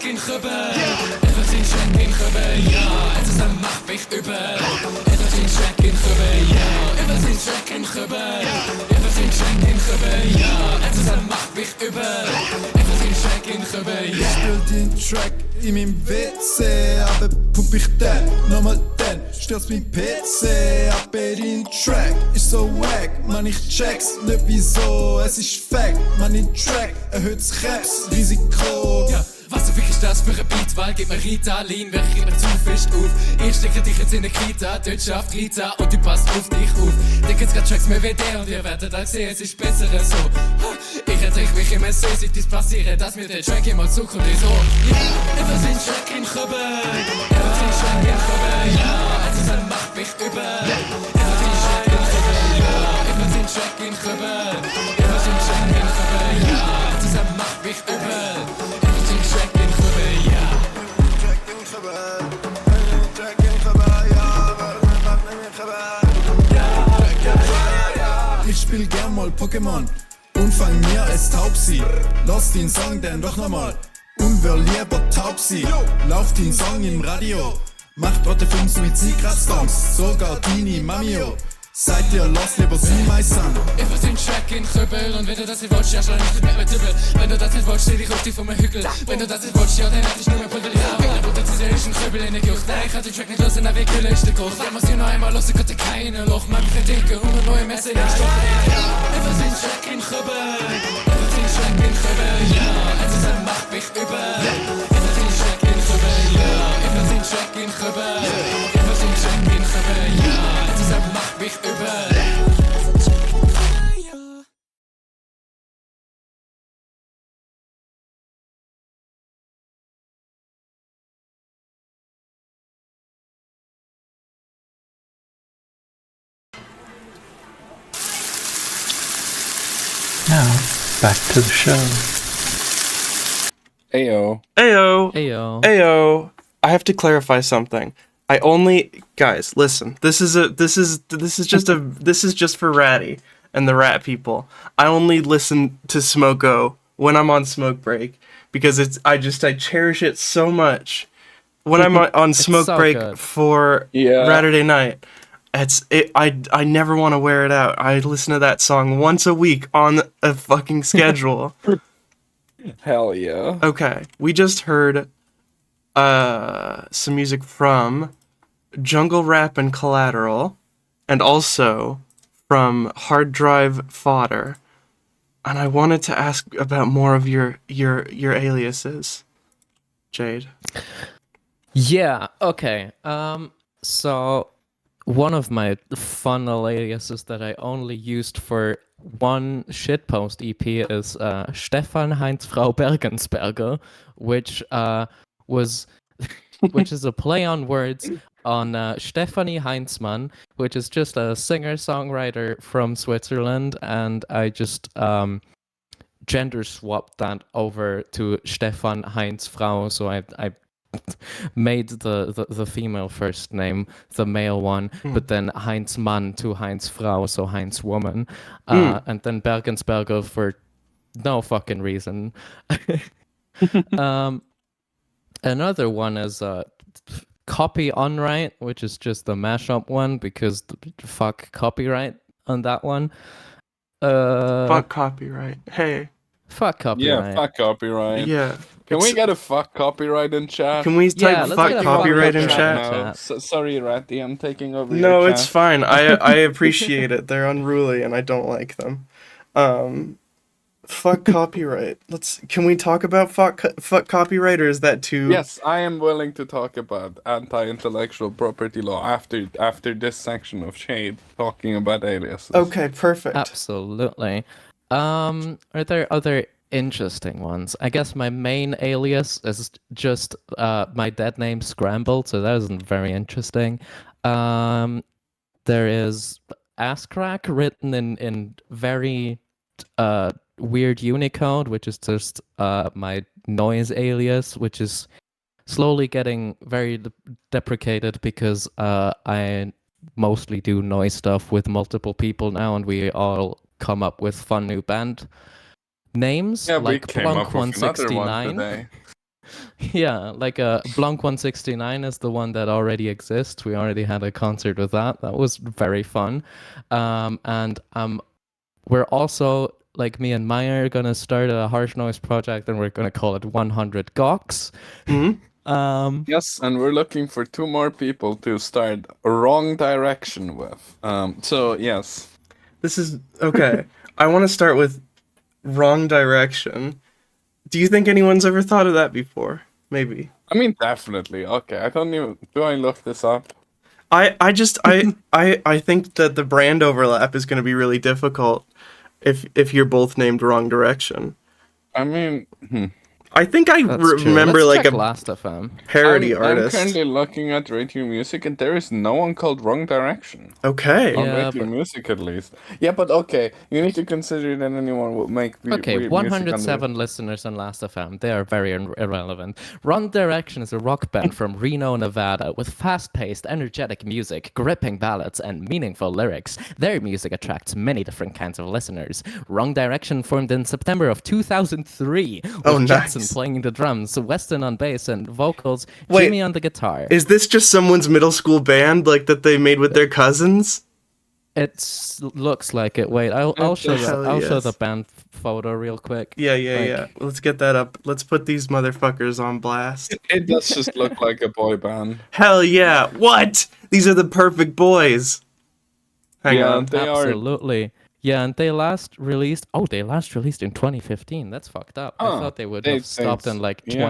in Gebel. Etwas in Schreck in Gebel, ja. Etwas am macht mich übel. Etwas in Schreck in Gebel, ja. Etwas in Schreck in Gebel. Etwas in Schreck in Gebel, ja. Etwas am macht mich übel. Etwas in Schreck in Gebel, ja. Ich spiel den Track in meinem WC, aber pup ich den, nochmal den, stürzt mein PC, aber dein Track ist so wack, man ich check's nicht wieso, es ist Fact, man in Track erhöht das Krebsrisiko. Ja, was zur Fick ist das für ein Beat? Weil gib mir Ritalin, wer ich immer zu fest auf. Ich stecke dich jetzt in der Kita, dort schafft Rita und du passt auf dich auf. Denk jetzt grad Tracks mehr wie der und ihr werdet auch sehen, es ist besser so. Ich ertrink mich immer so, seit dies passiert, dass mir der Track immer zukommt, so. Ja, etwas in Track in Gebel, etwas in Track in Gebel, ja. Etwas macht mich übel, etwas in Track in Gebel, ja. Etwas in Track in Gebel, etwas in Track in Gebel, ja. Etwas macht mich übel. Ich spiel gern mal Pokémon und fang mir als Taubsi. Lass den Song denn doch nochmal und wer lieber Taubsi. Lauft den Song im Radio, macht Orte vom Suizid grad Songs, sogar Dini Mamio. Seid ihr lasst lieber sie meistern. Etwas in Track in Krüppel und wenn du das nicht willst, ja schlag nicht mit mir Tippel. Wenn du das nicht willst, steh dich auf dich von mir Hügel. Wenn du das nicht willst, ja dann hätte ich nur mehr Pudel. Ja, wegen der Butter ist ein Krüppel in der Küche. Nein, ich hatte den Track nicht los in der Wickel ist der Koch. Der muss hier noch einmal los, ich hatte keine Loch. Man kann denken, und eine neue Messe in den Stoff. Etwas in Track in Krüppel, etwas in Track in Krüppel, ja. Etwas macht mich übel. Etwas in Track in Krüppel, ja. Etwas in Track in Krüppel, etwas in Track in Krüppel, ja. Etwas macht mich übel. Now, back to the show. Ayo. Ayo. Ayo. Ayo. I have to clarify something. I only guys, listen. This is just for Ratty and the Rat people. I only listen to Smoko when I'm on smoke break because I cherish it so much. When I'm on smoke so break good. for Saturday night, I never want to wear it out. I listen to that song once a week on a fucking schedule. Hell yeah. Okay, we just heard some music from Jungle Rap and Collateral, and also from Hard Drive Fodder. And I wanted to ask about more of your aliases, Jade. Yeah, okay. So one of my fun aliases that I only used for one shitpost EP is Stefan Heinz Frau Bergensberger, which is a play on words on Stephanie Heinzmann, which is just a singer-songwriter from Switzerland, and I just gender swapped that over to Stefan Heinz Frau, so I made the female first name the male one, but then Heinz Mann to Heinz Frau, so Heinz Woman, and then Bergensberger for no fucking reason. Another one is Copy Unright, which is just the mashup one because fuck copyright on that one. Fuck copyright. Hey. Fuck copyright. Yeah, fuck copyright. Yeah. Can we get a fuck copyright in chat? Can we type let's fuck get a copyright in fuck chat? No, sorry, Ratty, I'm taking over No, your it's chat. fine. I appreciate it. They're unruly and I don't like them. Fuck copyright. Can we talk about fuck copyright, or is that too? Yes, I am willing to talk about anti-intellectual property law after this section of Shade talking about aliases. Okay, perfect. Absolutely. Are there other interesting ones? I guess my main alias is just my dead name Scrambled, so that isn't very interesting. There is Asscrack written in very weird Unicode, which is just my noise alias, which is slowly getting very deprecated because I mostly do noise stuff with multiple people now, and we all come up with fun new band names, Yeah, like we came up Blunk with another one 169. today. Yeah, like Blanc 169 is the one that already exists. We already had a concert with that. That was very fun. And we're also, like, me and Maya are gonna start a harsh noise project, and we're gonna call it 100 Gox. Yes, and we're looking for 2 more people to start Wrong Direction with. So yes. This is okay. I want to start with Wrong Direction. Do you think anyone's ever thought of that before? Maybe. I mean, definitely. Okay, I don't even. Do I look this up? I think that the brand overlap is going to be really difficult if you're both named Wrong Direction. I mean, I think I remember Let's like check a Last.fm. parody I'm artist. currently looking at Radio Music, and there is no one called Wrong Direction. Okay. On Yeah, Radio but- Music, at least. Yeah, but okay, you need to consider that anyone will make Okay, music 107 listeners on Last.fm. They are very irrelevant. Wrong Direction is a rock band from Reno, Nevada, with fast-paced, energetic music, gripping ballads, and meaningful lyrics. Their music attracts many different kinds of listeners. Wrong Direction formed in September of 2003, with Oh, nice. Jackson playing the drums, Weston on bass, and vocals, Wait, Jimmy on the guitar. Is this just someone's middle school band like that they made with their cousins? It looks like it. Wait, I'll show you. Hell I'll show yes. the band photo real quick. Yeah. Like- Let's get that up. Let's put these motherfuckers on blast. It does just look like a boy band. Hell yeah. What? These are the perfect boys. Hang Yeah, on. they are. Absolutely. Yeah, and they last released in 2015. That's fucked up. I Huh. thought they would They- have stopped in like yeah.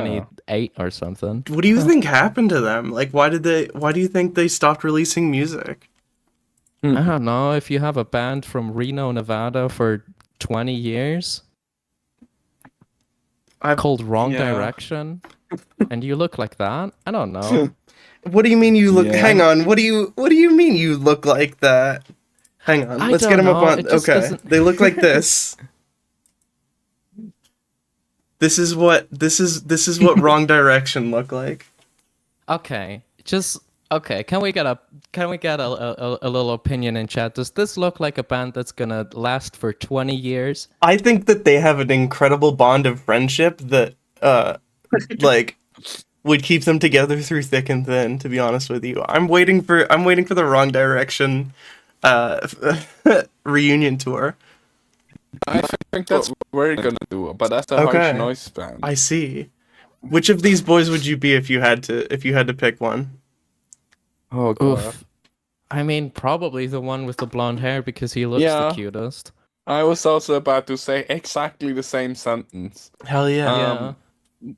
28 or something. What do you think happened to them? Like why do you think they stopped releasing music? I don't know. If you have a band from Reno, Nevada for 20 years called Wrong Yeah. Direction and you look like that, I don't know. What do you mean you look Yeah. hang on, what do you mean you look like that? Hang on, I let's get don't them up know, on it just okay. doesn't- They look like this. This is what Wrong Direction look like. Okay, can we get a little opinion in chat? Does this look like a band that's gonna last for 20 years? I think that they have an incredible bond of friendship that like would keep them together through thick and thin, to be honest with you. I'm waiting for the Wrong Direction reunion tour. I think that's what we're gonna do, but that's a Okay. harsh noise band. I see. Which of these boys would you be if you had to pick one? Oh god. Oof. I mean, probably the one with the blonde hair because he looks Yeah. the cutest. I was also about to say exactly the same sentence. Hell yeah. Yeah.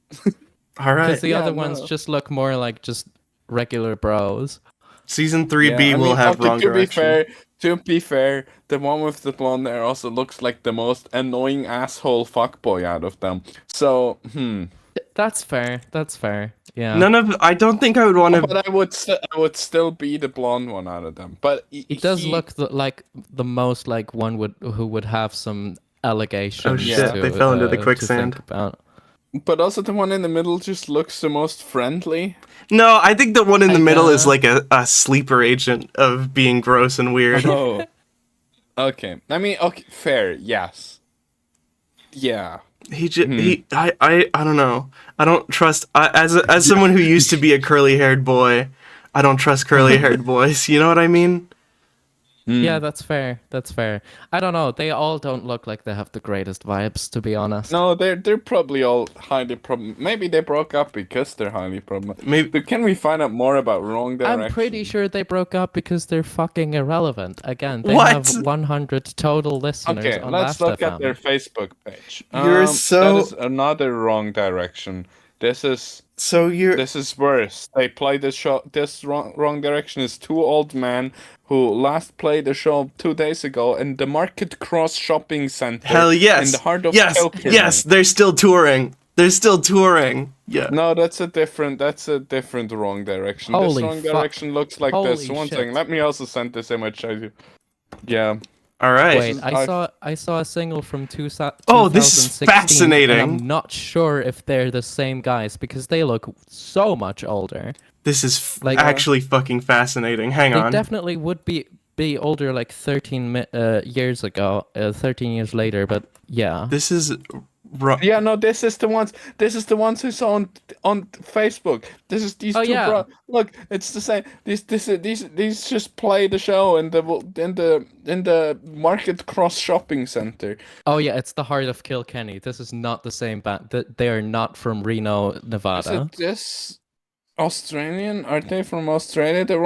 All right. Because the Yeah, other ones no. just look more like just regular bros. Season 3B Yeah, I will mean, have okay, Wrong to Direction. to be fair, the one with the blonde hair also looks like the most annoying asshole fuckboy out of them. So, That's fair. That's fair. Yeah. I don't think I would want to. But I would still be the blonde one out of them. But He does look like the most like one who would have some allegations. Oh shit! to, They fell into the to quicksand. think about. But also the one in the middle just looks the most friendly. No, I think the one in the middle is know. like a sleeper agent of being gross and weird. Oh. Okay. I mean, okay, fair. Yes. Yeah. I don't know. I don't trust. As someone who used to be a curly-haired boy, I don't trust curly-haired boys. You know what I mean? Yeah, that's fair. That's fair. I don't know. They all don't look like they have the greatest vibes, to be honest. No, they're probably all highly Maybe they broke up because they're highly problematic. Maybe. But can we find out more about Wrong Direction? I'm pretty sure they broke up because they're fucking irrelevant. Again, they What? have 100 total listeners Okay, on let's look at Last.fm. their Facebook page. You're so- That is another Wrong Direction. This is worse. They play the show. This wrong Direction is 2 old men who last played a show 2 days ago in the Market Cross Shopping Center. Hell yes. In the heart of yes. Kilkenny. Yes. They're still touring. Yeah. No, that's a different Wrong Direction. Holy this Wrong fuck. Direction looks like this. Holy One shit. thing. Let me also send this image to you. Yeah. All right. Wait, I saw a single from 2016. Oh, this is fascinating. And I'm not sure if they're the same guys because they look so much older. This is Like, actually fucking fascinating. Hang They on. definitely would be older like 13 years ago, 13 years later, but yeah. This is Yeah, no, this is the ones. This is the ones who saw on Facebook. This is these Oh, two. yeah. Look, it's the same. These just play the show in the Market Cross shopping center. Oh yeah, it's the Heart of Kilkenny. This is not the same band. They are not from Reno, Is Nevada. it this Australian? Are they from Australia? The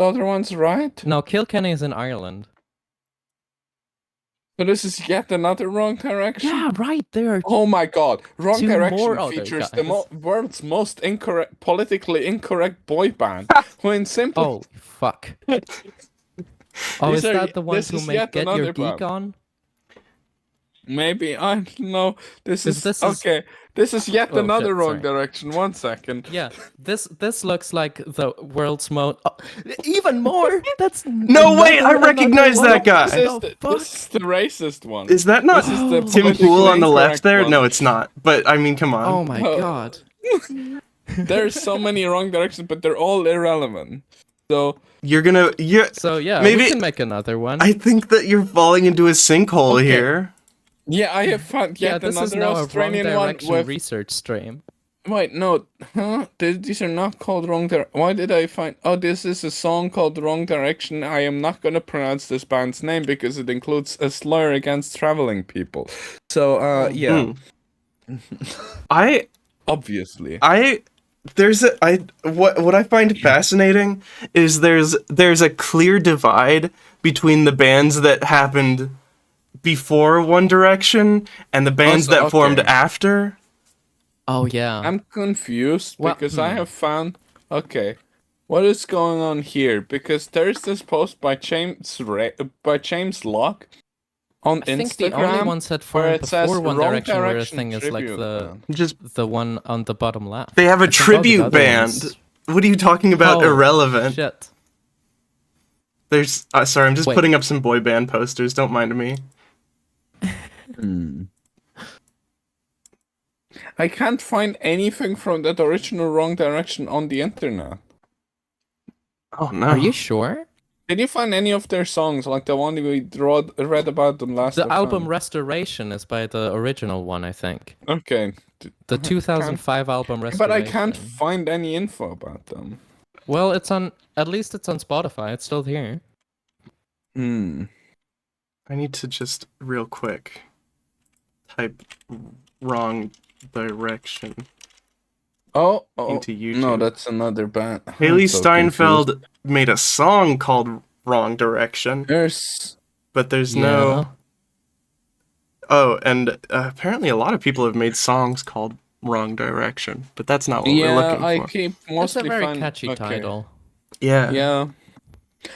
other ones, right? No, Kilkenny is in Ireland. So this is yet another Wrong Direction. Yeah, right there. Oh my God! Wrong Two Direction more other features the guys. world's most politically incorrect boy band. Who in simple. Oh fuck. Oh, These is are- that the ones this who is make yet Get Your another Geek band. On? Maybe, I don't know. This is okay. This is yet Oh, another shit, Wrong sorry. Direction. 1 second. Yeah, this looks like the world's most. Oh, even more. That's No way! I recognize that guy. This is the racist one. Is that not This is the Tim politically Pool on the incorrect left there? one. No, it's not. But I mean, come on. Oh my Oh. god. There's so many Wrong Directions, but they're all irrelevant. So So yeah, Maybe- we can make another one. I think that you're falling into a sinkhole Okay. here. yeah, I have found yeah, yet this is another now a Wrong Australian one Direction with. research stream. Wait, no, huh? These are not called Wrong Direction. Why did I find? Oh, this is a song called Wrong Direction. I am not gonna pronounce this band's name because it includes a slur against traveling people. So, yeah, I obviously. what I find fascinating is there's a clear divide between the bands that happened before One Direction and the bands Also, that formed okay. after. Oh yeah. I'm confused Well, because I have found. Okay, what is going on here? Because there's this post by James Locke on I think Instagram the only ones that where formed it says before One Wrong Direction were a Direction thing is like tribute band. Just the one on the bottom left. they have a I think all the tribute other band. ones- What are you talking about? Oh, Irrelevant. Shit. There's sorry, I'm just Wait. putting up some boy band posters. Don't mind me. I can't find anything from that original Wrong Direction on the internet. Oh no. Are you sure? Did you find any of their songs, like the one we read about them last? The album Restoration is by the original one, I think. Okay, The 2005 album Restoration. but I can't find any info about them. Well, it's on. At least it's on Spotify. It's still here. Hmm. I need to just real quick type Wrong Direction Oh, into YouTube. no, that's another band. Haley I'm so Steinfeld confused. made a song called Wrong Direction, There's but there's Yeah. no. Oh, and apparently a lot of people have made songs called Wrong Direction, but that's not what we're looking I for. keep It's a mostly very find- catchy okay. title. Yeah. Yeah,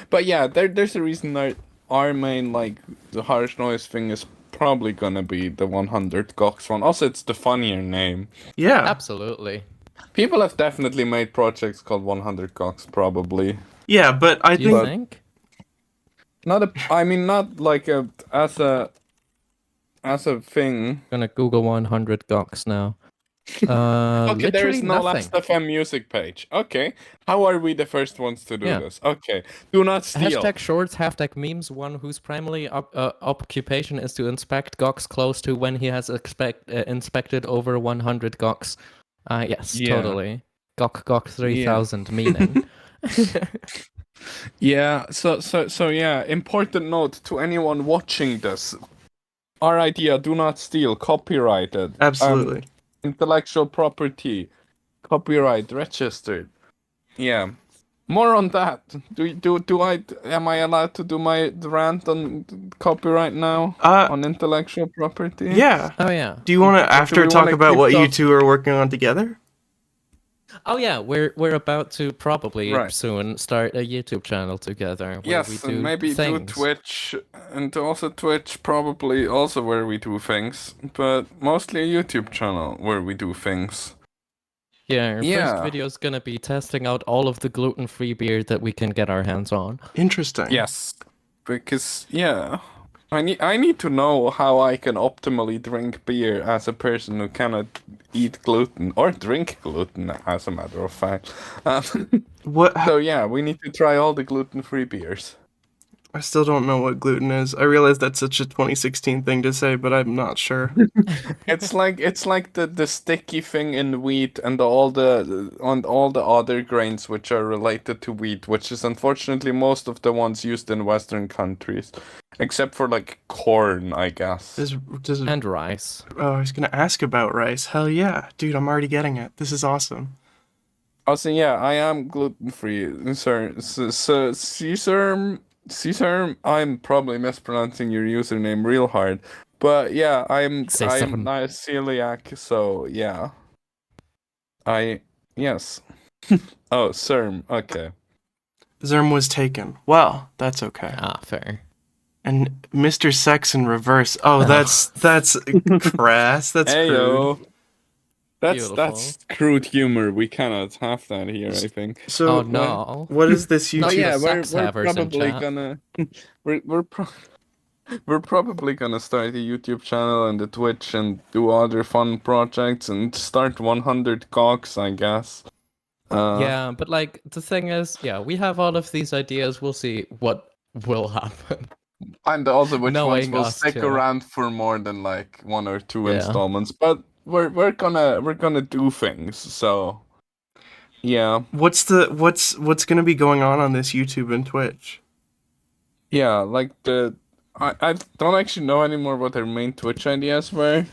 but yeah, there's a reason that our main like the harsh noise thing is probably gonna be the 100 Gox one. Also, it's the funnier name. Yeah. Absolutely. People have definitely made projects called 100 Gox, probably. Yeah, but I Do you think think? Not like as a thing. Gonna Google 100 Gox now. Okay, there is literally no nothing. Last.fm music page. Okay, how are we the first ones to do Yeah. this? Okay, do not steal. Hashtag shorts, hashtag memes, one whose primary occupation is to inspect Gox close to when he has inspected over 100 Gox. Yes, Yeah. totally. Gok 3000 meaning. Yeah, so yeah, important note to anyone watching this. Our idea, do not steal, copyrighted. absolutely. Intellectual property, copyright registered. Yeah. More on that. Am I allowed to do my rant on copyright now? On intellectual property? Yeah. Oh yeah. Do you want to do after we talk wanna about keep what you those- two are working on together? Oh yeah, we're about to probably Right. soon start a YouTube channel together. Where we Yes, do and maybe things. do Twitch, and also Twitch probably also where we do things, but mostly a YouTube channel where we do things. Yeah, our Yeah. first video is gonna be testing out all of the gluten-free beer that we can get our hands on. Interesting. Yes, because yeah, I need to know how I can optimally drink beer as a person who cannot eat gluten or drink gluten, as a matter of fact. What? So yeah, we need to try all the gluten-free beers. I still don't know what gluten is. I realize that's such a 2016 thing to say, but I'm not sure. It's like the sticky thing in wheat and all the other grains which are related to wheat, which is unfortunately most of the ones used in Western countries, except for like corn, I guess. Does And rice. Oh, I was gonna ask about rice. Hell yeah, dude! I'm already getting it. This is awesome. Also, yeah, I am gluten free. Sir, Caesar, I'm probably mispronouncing your username real hard, but yeah, I'm not celiac, so yeah. Yes. Oh, Serm, okay. Zerm was taken. Well, that's okay. Ah, fair. And Mr. Sex in reverse. Oh, that's crass. That's Heyo. crude. That's crude humor. We cannot have that here, I think. So, Oh no. what is this YouTube? Oh yeah, we're havers in probably chat. gonna we're probably gonna start a YouTube channel and a Twitch and do other fun projects and start 100 cogs, I guess. Yeah, but like the thing is, yeah, we have all of these ideas. We'll see what will happen. And also which ones Knowing will us, stick too. around for more than like 1 or 2 Yeah. installments. But we're gonna do things, so yeah. What's gonna be going on this YouTube and Twitch? Yeah, like I don't actually know anymore what their main Twitch ideas were.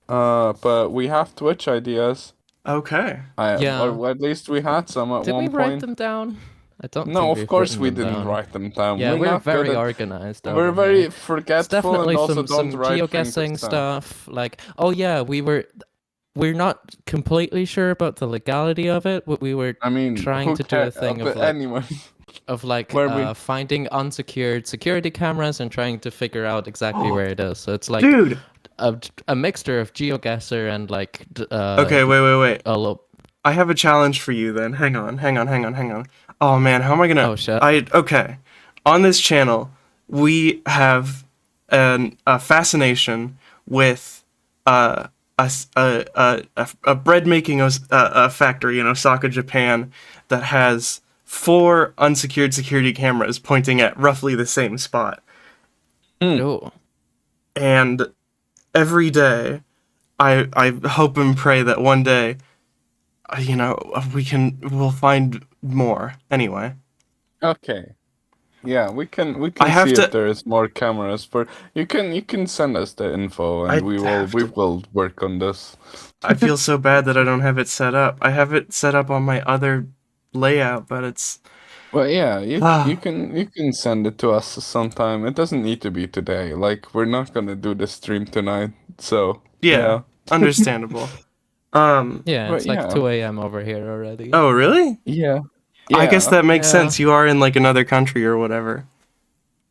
But we have Twitch ideas. Okay. Yeah. Or at least we had some at Did one we point. write them down? I don't No, think of we've course written we them didn't down. write them down. Yeah, we're not good very at- organized. We're over very here. It's forgetful definitely and also some don't write things geoguessing down. stuff. Like, oh yeah, we're not completely sure about the legality of it, but we were I mean, trying who to do a cares? thing But of like anyway, Where we- finding unsecured security cameras and trying to figure out exactly where it is. So it's like Dude. a mixture of geoguesser and like Okay, wait. a lo- I have a challenge for you then. Hang on. Oh man, how am I gonna? Oh, shit. Okay. On this channel, we have a fascination with a bread making a factory in Osaka, Japan, that has 4 unsecured security cameras pointing at roughly the same spot. Oh. And every day, I hope and pray that one day, we'll find more. Anyway. Okay. Yeah, we can I have see to- if there is more cameras. You can send us the info and we will work on this. I feel so bad that I don't have it set up. I have it set up on my other layout, but it's... Well, yeah, you can send it to us sometime. It doesn't need to be today. Like, we're not gonna do the stream tonight, so Yeah, understandable. Yeah, it's But like yeah. 2 a.m. over here already. Oh, really? Yeah. I guess that makes Yeah. sense. You are in like another country or whatever.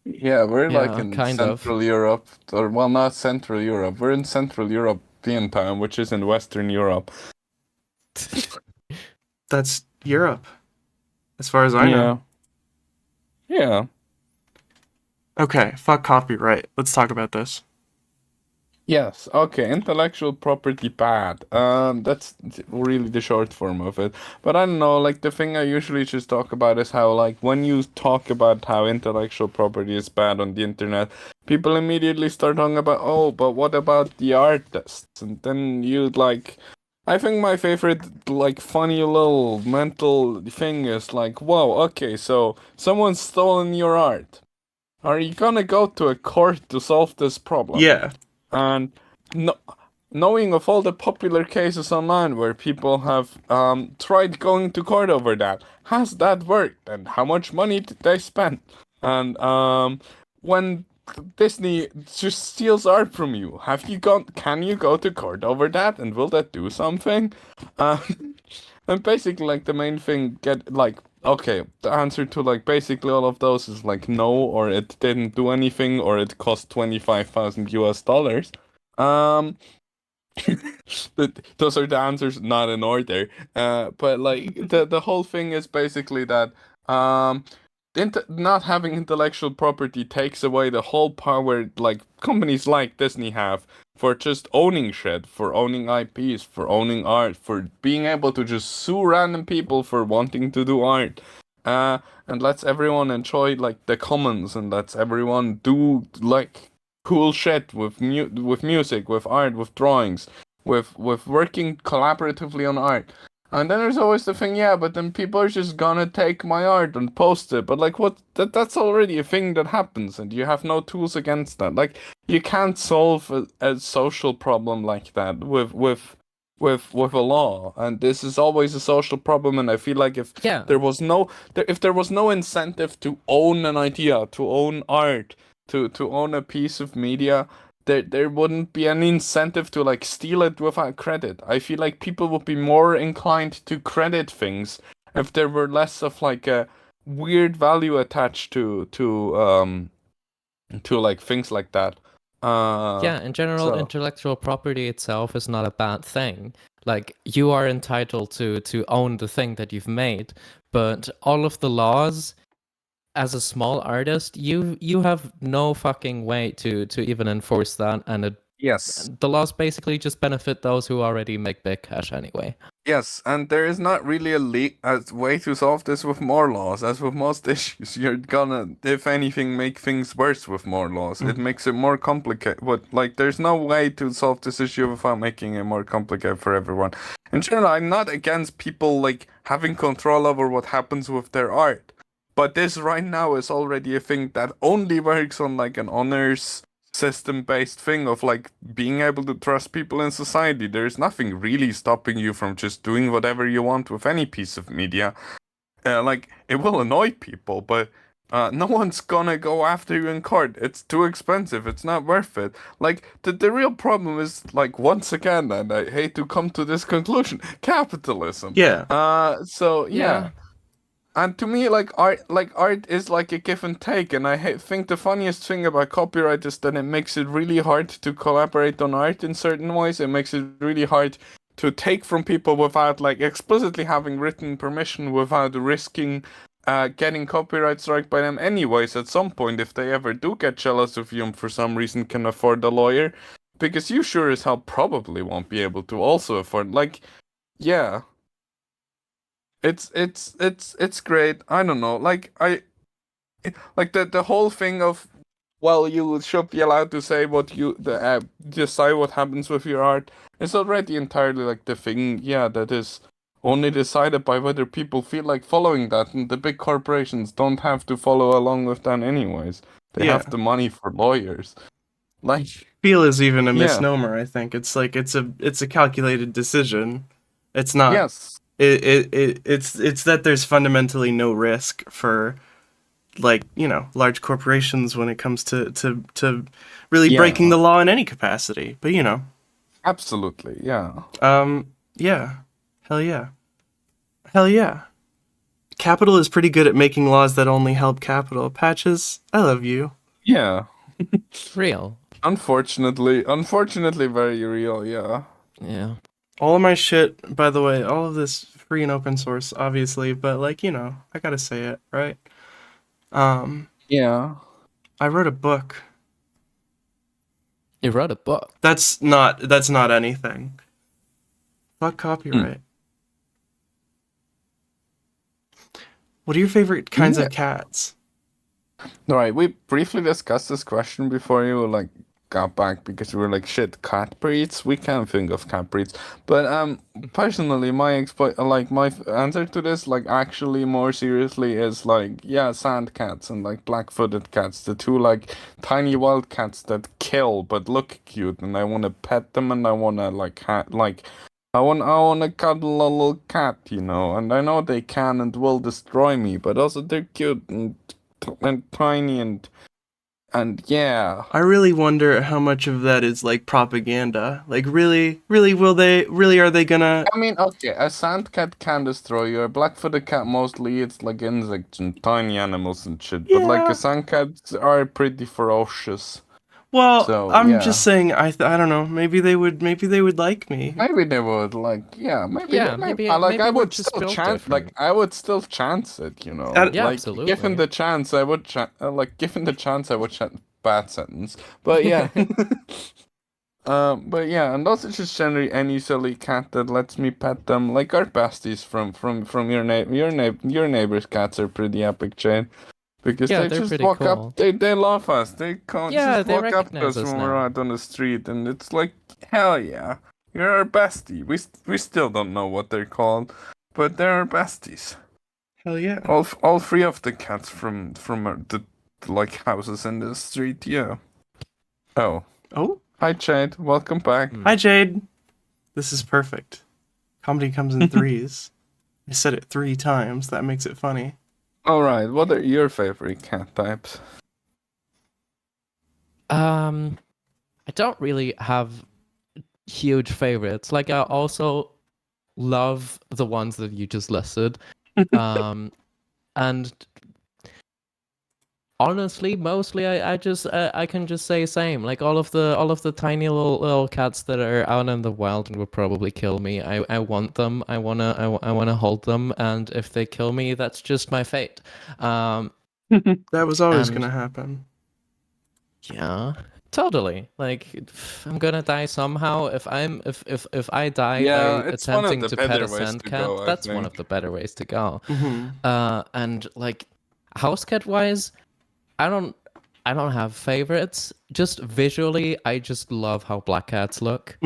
Yeah, we're like Yeah, in kind of. Central Europe, or well, not Central Europe. We're in Central European time, which is in Western Europe. That's Europe, as far as I know. Yeah. Okay, fuck copyright. Let's talk about this. Yes. Okay. Intellectual property bad. That's really the short form of it. But I don't know. Like the thing I usually just talk about is how like when you talk about how intellectual property is bad on the internet, people immediately start talking about but what about the artists? And then you like. I think my favorite, like, funny little mental thing is like, whoa, okay, so someone's stolen your art. Are you gonna go to a court to solve this problem? Yeah. And knowing of all the popular cases online where people have tried going to court over that, has that worked? And how much money did they spend? And when Disney just steals art from you, can you go to court over that? And will that do something? And basically, like, the main thing okay, the answer to like basically all of those is like no, or it didn't do anything, or it cost $25,000. Those are the answers, not in order. But like the whole thing is basically that not having intellectual property takes away the whole power like companies like Disney have for just owning shit, for owning IPs, for owning art, for being able to just sue random people for wanting to do art. and lets everyone enjoy like the commons, and lets everyone do like cool shit with music, with art, with drawings, with working collaboratively on art. And then there's always the thing, yeah, but then people are just gonna take my art and post it. But like, what? That's already a thing that happens, and you have no tools against that. Like, you can't solve a social problem like that with a law, and this is always a social problem. And I feel like if there was no incentive to own an idea, to own art, to own a piece of media, there wouldn't be any incentive to like steal it without credit. I feel like people would be more inclined to credit things if there were less of like a weird value attached to like things like that. Yeah, in general, intellectual property itself is not a bad thing. Like, you are entitled to own the thing that you've made, but all of the laws, as a small artist, you have no fucking way to even enforce that, and the laws basically just benefit those who already make big cash anyway. Yes, and there is not really a way to solve this with more laws. As with most issues, you're gonna, if anything, make things worse with more laws. It makes it more complicated. But like, there's no way to solve this issue without making it more complicated for everyone. In general, I'm not against people like having control over what happens with their art. But this right now is already a thing that only works on like an honors system-based thing of like being able to trust people in society. There's nothing really stopping you from just doing whatever you want with any piece of media. Like, it will annoy people, but no one's gonna go after you in court. It's too expensive. It's not worth it. Like, the real problem is, like, once again, and I hate to come to this conclusion, capitalism. Yeah. So yeah. And to me, like art is like a give and take, and I think the funniest thing about copyright is that it makes it really hard to collaborate on art in certain ways. It makes it really hard to take from people without like explicitly having written permission, without risking getting copyright strike by them anyways at some point, if they ever do get jealous of you and for some reason can afford a lawyer, because you sure as hell probably won't be able to also afford, like, yeah. It's great. I don't know. Like, like the whole thing of, well, you should be allowed to say what you decide what happens with your art. It's already entirely like the thing, yeah, that is only decided by whether people feel like following that, and the big corporations don't have to follow along with that anyways. They have the money for lawyers. Like, feel is even a misnomer. I think it's like it's a calculated decision. It's not. Yes. It's that there's fundamentally no risk for, like, you know, large corporations when it comes to really breaking the law in any capacity. But, you know. Absolutely, yeah. Yeah. Hell yeah. Hell yeah. Capital is pretty good at making laws that only help capital. Patches, I love you. Yeah. Real. Unfortunately very real, yeah. Yeah. All of my shit, by the way, all of this free and open source, obviously, but, like, you know, I gotta say it, right? Yeah. I wrote a book. You wrote a book? That's not anything. Fuck copyright. What are your favorite kinds of cats? Right, we briefly discussed this question before you, like, got back, because we were like, shit, cat breeds? We can't think of cat breeds. But personally, my answer to this, like, actually more seriously, is like, yeah, sand cats and like black-footed cats, the two like tiny wild cats that kill but look cute, and I want to pet them, and I want to I want to cuddle a little cat, you know, and I know they can and will destroy me, but also they're cute and tiny and yeah. I really wonder how much of that is like propaganda. Like, really are they gonna... I mean, okay, a sand cat can destroy you. A black-footed cat mostly eats like insects and tiny animals and shit. But like the sand cats are pretty ferocious. Well, so, I'm just saying. I don't know. Maybe they would like me. Maybe they would. Like, yeah, maybe. I would still chance. Like, I would still chance it. You know. Yeah, like, absolutely. Given the chance, I would. Given the chance, I would chance bad sentence. But yeah. But yeah, and also just generally any silly cat that lets me pet them, like our besties from your neighbor's cats are pretty epic, Jane. Because Yeah, they they're just pretty walk cool. up, they love us. They can't Yeah, just they walk up to recognize us us when we're now. out on the street, and it's like, hell yeah, you're our bestie. We still don't know what they're called, but they're our besties. Hell yeah. All three of the cats from the like houses in the street, yeah. Oh, Oh, hi Jade, welcome back. hi Jade. This is perfect. Comedy comes in threes. I said it 3 times. That makes it funny. All right, what are your favorite cat types? I don't really have huge favorites. Like, I also love the ones that you just listed. And honestly, mostly I can just say same. Like all of the tiny little cats that are out in the wild and would probably kill me. I want them. I wanna hold them. And if they kill me, that's just my fate. That was always And- gonna happen. Yeah, totally. Like I'm gonna die somehow. If I die Yeah, by it's one of attempting the to pet better a ways sand to cat, go, I that's one of think. the better ways to go. Mhm. And like house cat wise, I don't have favorites. Just visually, I just love how black cats look.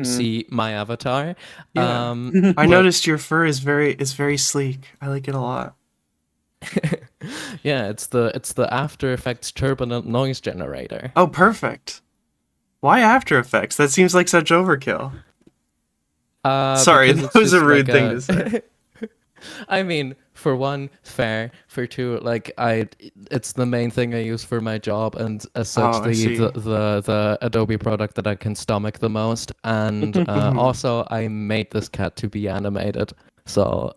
See my avatar. Yeah. I but- noticed your fur is very sleek. I like it a lot. Yeah, it's the After Effects turbulent noise generator. Oh, perfect. Why After Effects? That seems like such overkill. Sorry, Because that it's was a just rude like thing to say. I mean, for one, fair. For two, like it's the main thing I use for my job, and as such, Oh, I see. the Adobe product that I can stomach the most. And also, I made this cat to be animated, so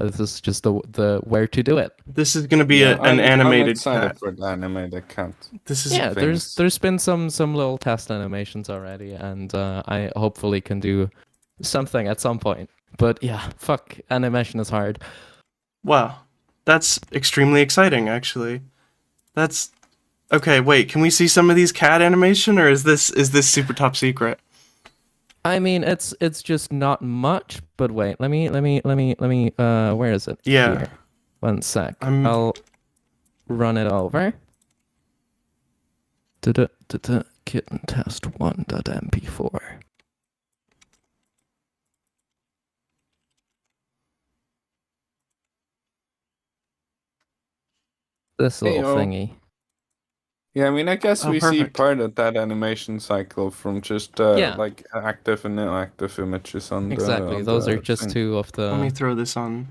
this is just the where to do it. This is gonna be Yeah, an I'm animated excited cat. for the animated cat. This is Yeah, famous. there's been some little test animations already, and I hopefully can do something at some point. But yeah, fuck, animation is hard. wow. That's extremely exciting, actually. That's okay. Wait, can we see some of these cat animation, or is this super top secret? I mean, it's just not much. But wait, let me. Where is it? Yeah. Here. 1 sec. I'm- I'll run it over. Kitten test 1.mp4. This little Heyo. thingy. Yeah, I mean, I guess Oh, we see perfect. part of that animation cycle from just Yeah. like active and inactive images on the. Exactly. on Those the are just thing. two of Let me the throw this on.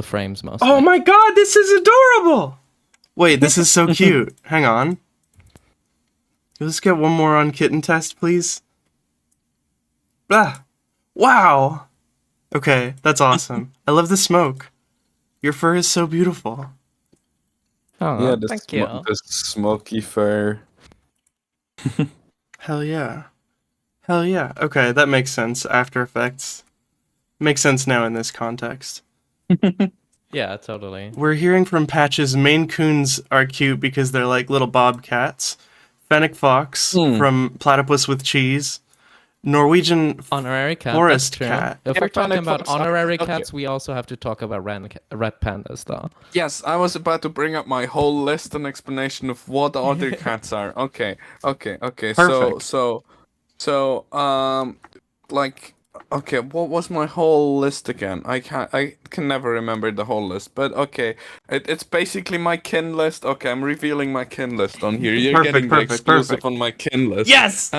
frames mostly. Oh my god, this is adorable! Wait, this is so cute. Hang on. Let's get one more on kitten test, please. Ah, wow. Okay, that's awesome. I love the smoke. Your fur is so beautiful. Oh, Yeah, thank you. the smoky fur. Hell yeah. Hell yeah. Okay, that makes sense. After Effects. Makes sense now in this context. Yeah, totally. We're hearing from Patches Maine Coons are cute because they're like little bobcats. Fennec Fox from Platypus with Cheese. Norwegian Honorary cat. Forest that's true. cat. If Yeah, we're talking Fennec about Fox, honorary okay. cats, we also have to talk about red pandas, though. Yes, I was about to bring up my whole list and explanation of what the other cats are. Okay. Perfect. So, like, okay, what was my whole list again? I can never remember the whole list, but okay, it's basically my kin list. Okay, I'm revealing my kin list on here. You're Perfect, getting the perfect, exclusive perfect. on my kin list. Yes!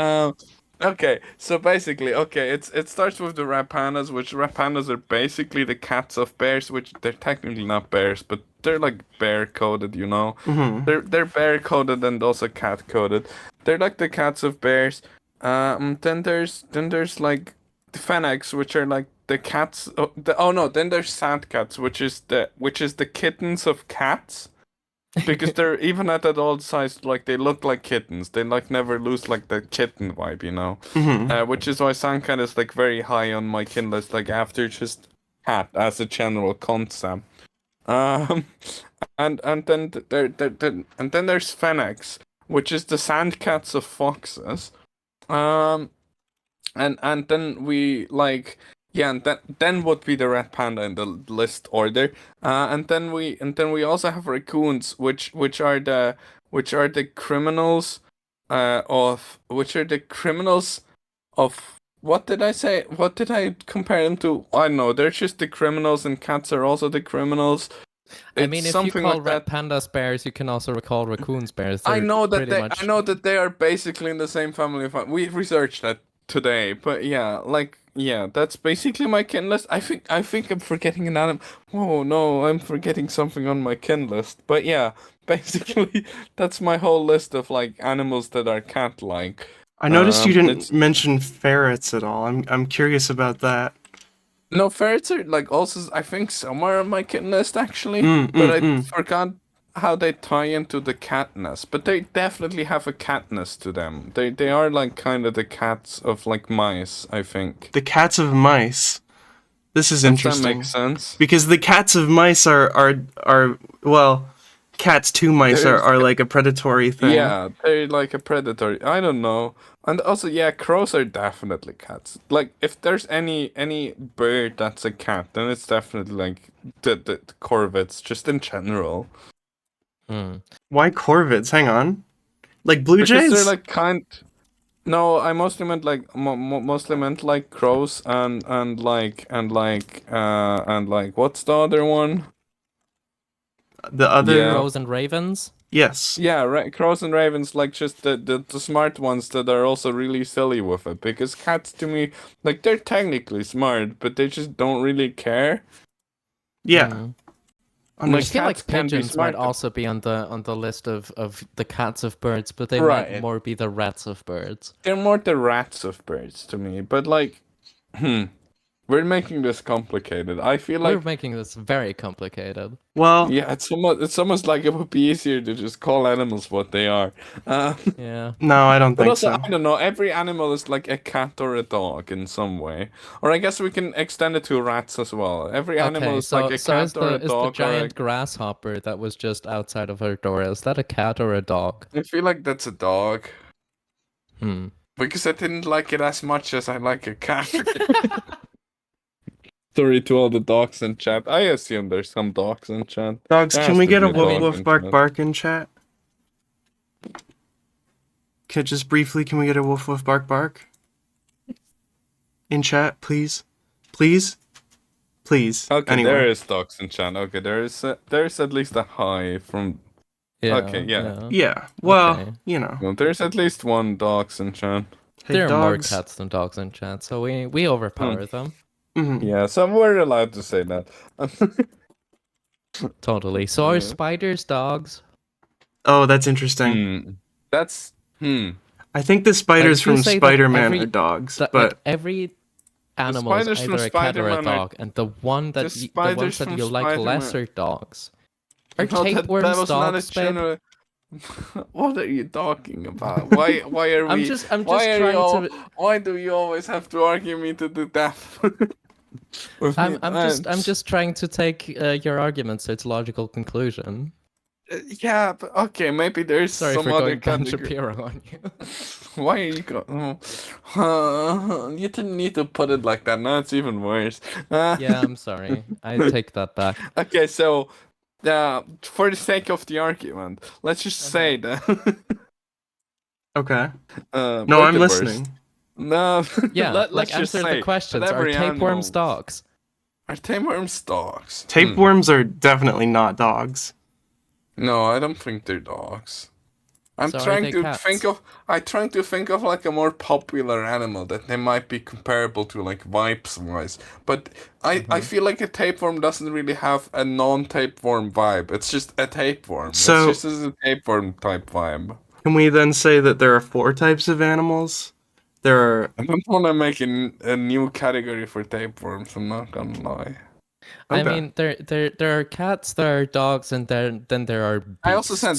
Okay, so basically, it starts with the red pandas, which red pandas are basically the cats of bears, which they're technically not bears, but they're like bear coded, you know. They're bear coded and also cat coded. They're like the cats of bears. Then there's like the fennecs, which are like the cats. Then there's sand cats, which is the kittens of cats. Because they're even at adult size, like they look like kittens. They like never lose like the kitten vibe, you know. Which is why Sandcat is like very high on my kin list, like after just cat as a general concept. And then there's Fennecs, which is the sand cats of foxes. And then we like yeah, and then would be the red panda in the list order. And then we also have raccoons, which are the criminals, of what did I say? What did I compare them to? I don't know. They're just the criminals, and cats are also the criminals. I mean, if you something call like red that. pandas bears, you can also call raccoons bears. I They're know that pretty they much... I know that they are basically in the same family. We researched that today, but yeah, that's basically my kin list. I think I'm forgetting an animal. Oh no, I'm forgetting something on my kin list. But yeah, basically that's my whole list of like animals that are cat-like. I noticed you didn't It's mention ferrets at all. I'm curious about that. no ferrets are like also I think somewhere on my kin list actually, Mm, but mm, I mm. forgot how they tie into the catness. But they definitely have a catness to them. They are like kind of the cats of like mice, I think. The cats of mice. This is If that interesting. makes sense. Because the cats of mice are well, cats to mice There's- are like a predatory thing. Yeah, they're like a predator. I don't know. And also, yeah, crows are definitely cats. Like, if there's any bird that's a cat, then it's definitely like the corvids, just in general. Hmm. Why corvids? Hang on. Like blue Because jays? they're like No, I mostly meant like mostly meant like crows and what's the other one? The other Yeah. Crows and ravens? Yes. Yeah, crows and ravens, like just the smart ones that are also really silly with it. Because cats, to me, like they're technically smart, but they just don't really care. Yeah. Hmm. I Like, feel cats like can be pigeons might smart. also be on the list of the cats of birds, but they Right. might more be the rats of birds. They're more the rats of birds to me. But like, we're making this complicated. I feel We're like making this very complicated. Well, yeah, it's almost like it would be easier to just call animals what they are. Yeah. no, I don't But think also, so. I don't know. Every animal is like a cat or a dog in some way, or I guess we can extend it to rats as well. Every animal Okay, is so like a so cat is or the a is the dog. Or giant grasshopper that was just outside of our door, is that a cat or a dog? I feel like that's a dog Hmm. because I didn't like it as much as I like a cat. Sorry to all the dogs in chat. I assume there's some dogs in chat. Dogs, There can has we to get a be woof dog woof in bark chat. bark in chat? Just briefly, can we get a woof woof bark bark? In chat, please? Please? Please. Okay, Anyway. there is dogs in chat. Okay, there's at least a hi from. Yeah. Okay, yeah. Yeah, well, Okay. you know. Well, there's at least one dogs in chat. Hey, There are more dogs. cats than dogs in chat, so we overpower them. Mhm. Yeah, so we're allowed to say that. Totally. So are Yeah. spiders dogs? Oh, that's interesting. That's I think the spiders Like, you from say that Spider-Man every- are dogs, That, but like every animal is spiders from either a cat or a Spider-Man are- dog, and the one that the the spiders ones that from you like Spider-Man- less are dogs. Are No, tapeworms was not a dogs, babe? general. What are you talking about? Why are we? I'm just why are trying you all- to. Why do you always have to argue me to the death? With me? I'm just trying to take your arguments to its logical conclusion. Yeah, but okay, maybe there's Sorry some for other going Ben category. Shapiro on you. Why are you going? You didn't need to put it like that. Now it's even worse. Yeah, I'm sorry. I take that back. Okay, so for the sake of the argument, let's just say that. okay. No, No, I'm listening. No. Yeah, let's like just answer say the questions. that Are every tapeworms animal- dogs? Are tapeworms dogs? Tapeworms are definitely not dogs. No, I don't think they're dogs. I'm So are trying they to cats? think of like a more popular animal that they might be comparable to, like vibes wise. But I feel like a tapeworm doesn't really have a non-tapeworm vibe. It's just a tapeworm. So- it's just a tapeworm type vibe. Can we then say that there are 4 types of animals? There are I don't want to make a new category for tapeworms. I'm not gonna lie. I Okay. mean, there are cats, there are dogs, and then there are. Beasts. I also said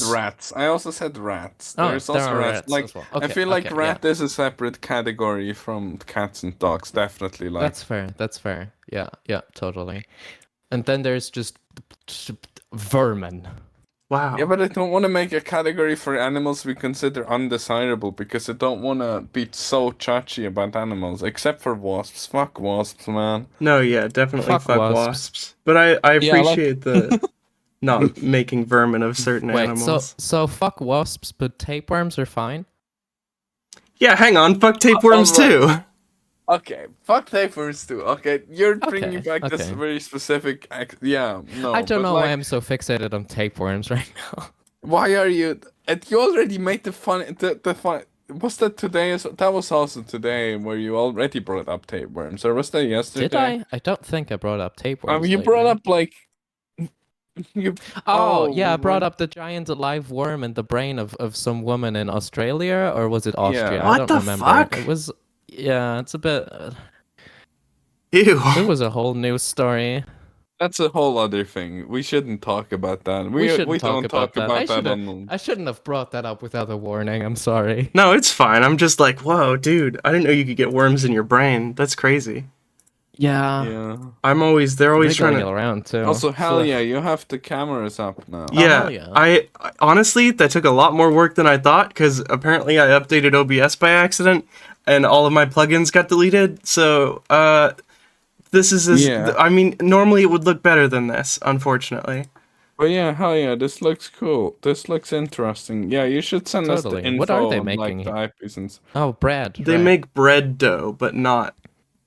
rats. Oh, There's there also are rats. rats Like as well. I Okay, feel like okay, rat is a separate category from cats and dogs. Definitely, like That's fair. That's fair. Yeah, totally. And then there's just vermin. Wow. Yeah, but I don't want to make a category for animals we consider undesirable because I don't want to be so chachi about animals, except for wasps. Fuck wasps, man. No, yeah, definitely Fuck fuck wasps. wasps. But I Yeah, like- appreciate the not making vermin of certain Wait, animals. so fuck wasps, but tapeworms are fine? Yeah, hang on, fuck tapeworms alright. too. Okay, fuck tapeworms too. Okay, you're bringing Okay, back this okay. very specific. Yeah, no. I don't but know like, why I'm so fixated on tapeworms right now. Why are you? You already made the fun. The fun. Was that today? That was also today where you already brought up tapeworms, or was that yesterday? Did I? I don't think I brought up tapeworms. You brought lately. up like. You. Oh, yeah, I brought when- up the giant live worm in the brain of some woman in Australia, or was it Austria? I What don't the remember. fuck? It was, yeah, it's a bit. Ew. It was a whole news story. That's a whole other thing. We shouldn't talk about that. We shouldn't we talk don't about talk that. about that on. I shouldn't have brought that up without a warning. I'm sorry. No, it's fine. I'm just like, whoa, dude. I didn't know you could get worms in your brain. That's crazy. Yeah. Yeah. They're always They're trying going to. around too. Also, hell yeah, you have the cameras up now. Yeah, hell yeah. I honestly that took a lot more work than I thought because apparently I updated OBS by accident and all of my plugins got deleted. So this is Yeah. I mean, normally it would look better than this, unfortunately. But yeah, hell yeah, this looks cool. This looks interesting. Yeah, you should send us the Totally. info What are they on, making like, the here? IPs and Oh, bread. They make bread dough, but not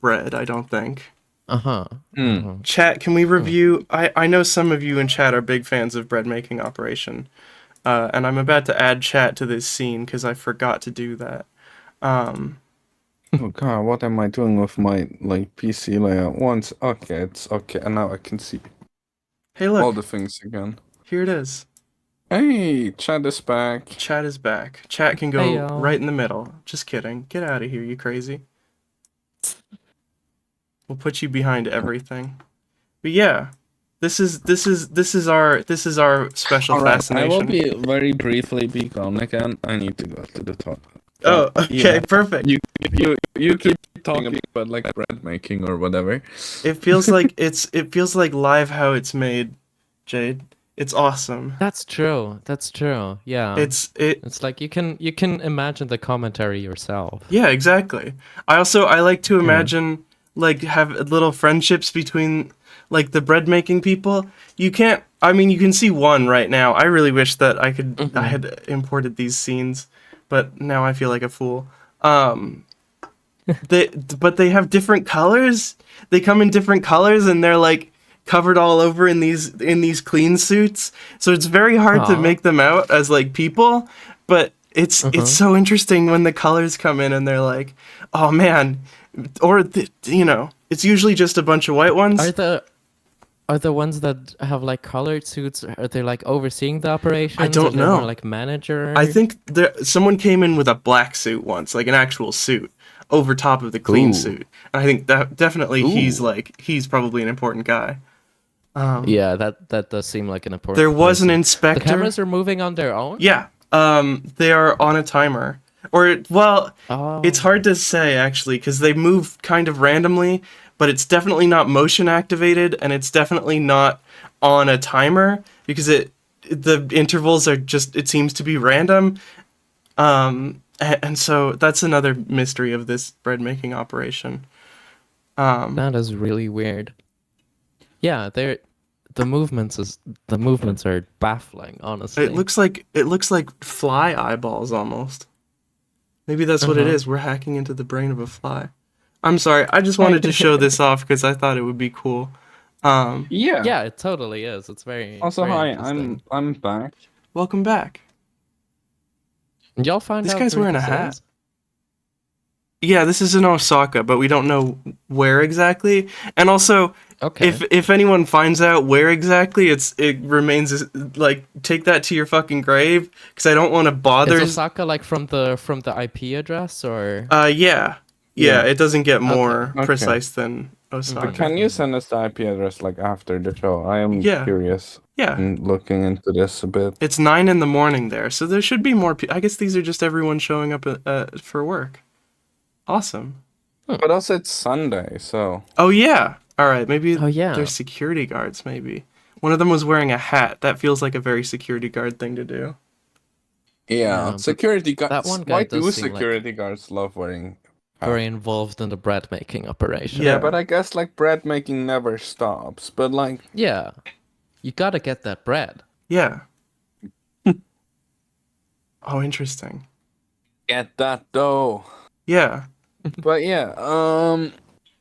bread. I don't think. Uh-huh. Chat, can we review? I know some of you in chat are big fans of bread making operation, and I'm about to add chat to this scene because I forgot to do that. Oh god, what am I doing with my like PC layout? Once, okay, it's okay, and now I can see Hey, look, all the things again. here it is. Hey, chat is back. Chat is back. Chat can go Heyo. right in the middle. Just kidding. Get out of here, you crazy. We'll put you behind everything. But yeah, this is our special Alright, I fascination. will be very briefly be gone again. I need to go to the top. Oh, okay, Yeah. perfect. You keep talking about like bread making or whatever. It feels like it feels like live how it's made, Jade. It's awesome. That's true. That's true. Yeah. It's like you can imagine the commentary yourself. yeah, exactly. I like to imagine like have little friendships between like the bread making people. You can't. I mean, you can see one right now. I really wish that I could. I had imported these scenes, but now I feel like a fool. But they have different colors. They come in different colors, and they're like covered all over in these clean suits. So it's very hard to Aw. make them out as like people. But it's so interesting when the colors come in, and they're like, oh man, or you know, it's usually just a bunch of white ones. Are the ones that have like colored suits? Are they like overseeing the operation? I don't know. Like manager. I think someone came in with a black suit once, like an actual suit, over top of the clean Ooh. suit. And I think that definitely he's probably an important guy. Yeah, that does seem like an important. There was an person. inspector. The cameras are moving on their own. Yeah, they are on a timer. Or well, Oh. it's hard to say actually because they move kind of randomly, but it's definitely not motion activated, and it's definitely not on a timer because the intervals are just, it seems to be random. And so that's another mystery of this bread making operation. That is really weird. Yeah, the movements are baffling, honestly. It looks like fly eyeballs almost. Maybe that's what it is. We're hacking into the brain of a fly. I'm sorry. I just wanted to show this off because I thought it would be cool. Yeah. Yeah, it totally is. It's very Also, very hi, interesting. I'm back. Welcome back. And y'all find This out guy's where wearing a this hat. is? Yeah, this is in Osaka, but we don't know where exactly. And also, Okay. if anyone finds out where exactly, it remains like take that to your fucking grave because I don't want to bother. Is Osaka like from the IP address or? Yeah. It doesn't get more Okay. precise than Osaka. Can you send us the IP address like after the show? I am Yeah. curious. Yeah. And looking into this a bit. It's 9 a.m. there, so there should be more. I guess these are just everyone showing up for work. Awesome. But also it's Sunday, so Oh yeah. All right. Maybe Oh, yeah. they're security guards. Maybe. One of them was wearing a hat. That feels like a very security guard thing to do. Yeah, but security guards. that one guy Why does do seem like- security guards love wearing? Very involved in the bread making operation. Yeah. But I guess like bread making never stops. But like, Yeah. You gotta get that bread. Yeah. Oh, interesting. get that dough. Yeah. But yeah,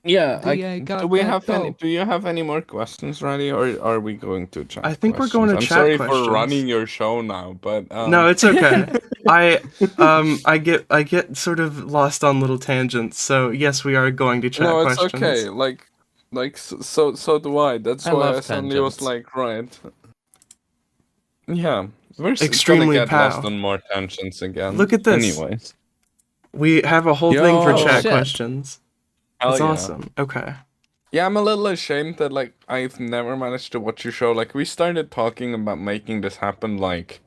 yeah. DA got Do we that have any? dough. Do you have any more questions ready, or are we going to chat? I think we're going to questions? chat I'm sorry questions. for running your show now, but No, it's okay. I get sort of lost on little tangents. So yes, we are going to chat no, it's questions. okay. Like so do I. That's I why love I suddenly was tangents. like, right. Yeah, we're Extremely gonna get lost pow. on more tangents again. Look at this. Anyways, We have a whole thing for Yo, chat shit. questions. hell That's yeah. awesome. Okay. Yeah, I'm a little ashamed that like I've never managed to watch your show. Like we started talking about making this happen like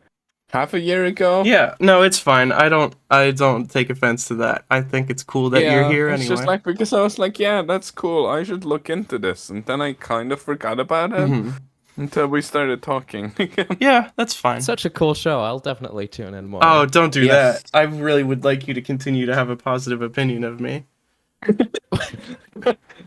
half a year ago. Yeah, no, it's fine. I don't take offense to that. I think it's cool that you're here it's anyway. just like because I was like, yeah, that's cool. I should look into this, and then I kind of forgot about it Mhm. until we started talking. Yeah, that's fine. Such a cool show. I'll definitely tune in more. Oh, don't do Yes. that. I really would like you to continue to have a positive opinion of me.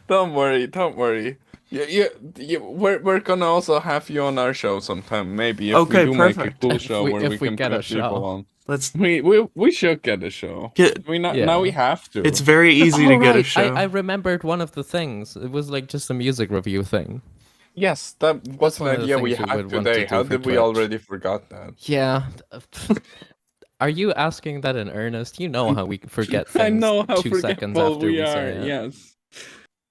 Don't worry, don't worry. We're gonna also have you on our show sometime. Maybe if Okay, we do make perfect. a cool If show we- where if we can get put a show. people on. Let's We should get a show. get. Now Yeah. we have to. It's very easy to Oh, get a right. show. I remembered one of the things. It was like just a music review thing. Yes, that was one an of the idea we things we had would want to today. do How for did we Twitch. already forgot that? Yeah. Are you asking that in earnest? You know how we forget things I know how 2 seconds forgetful after we we are. say it. Yes.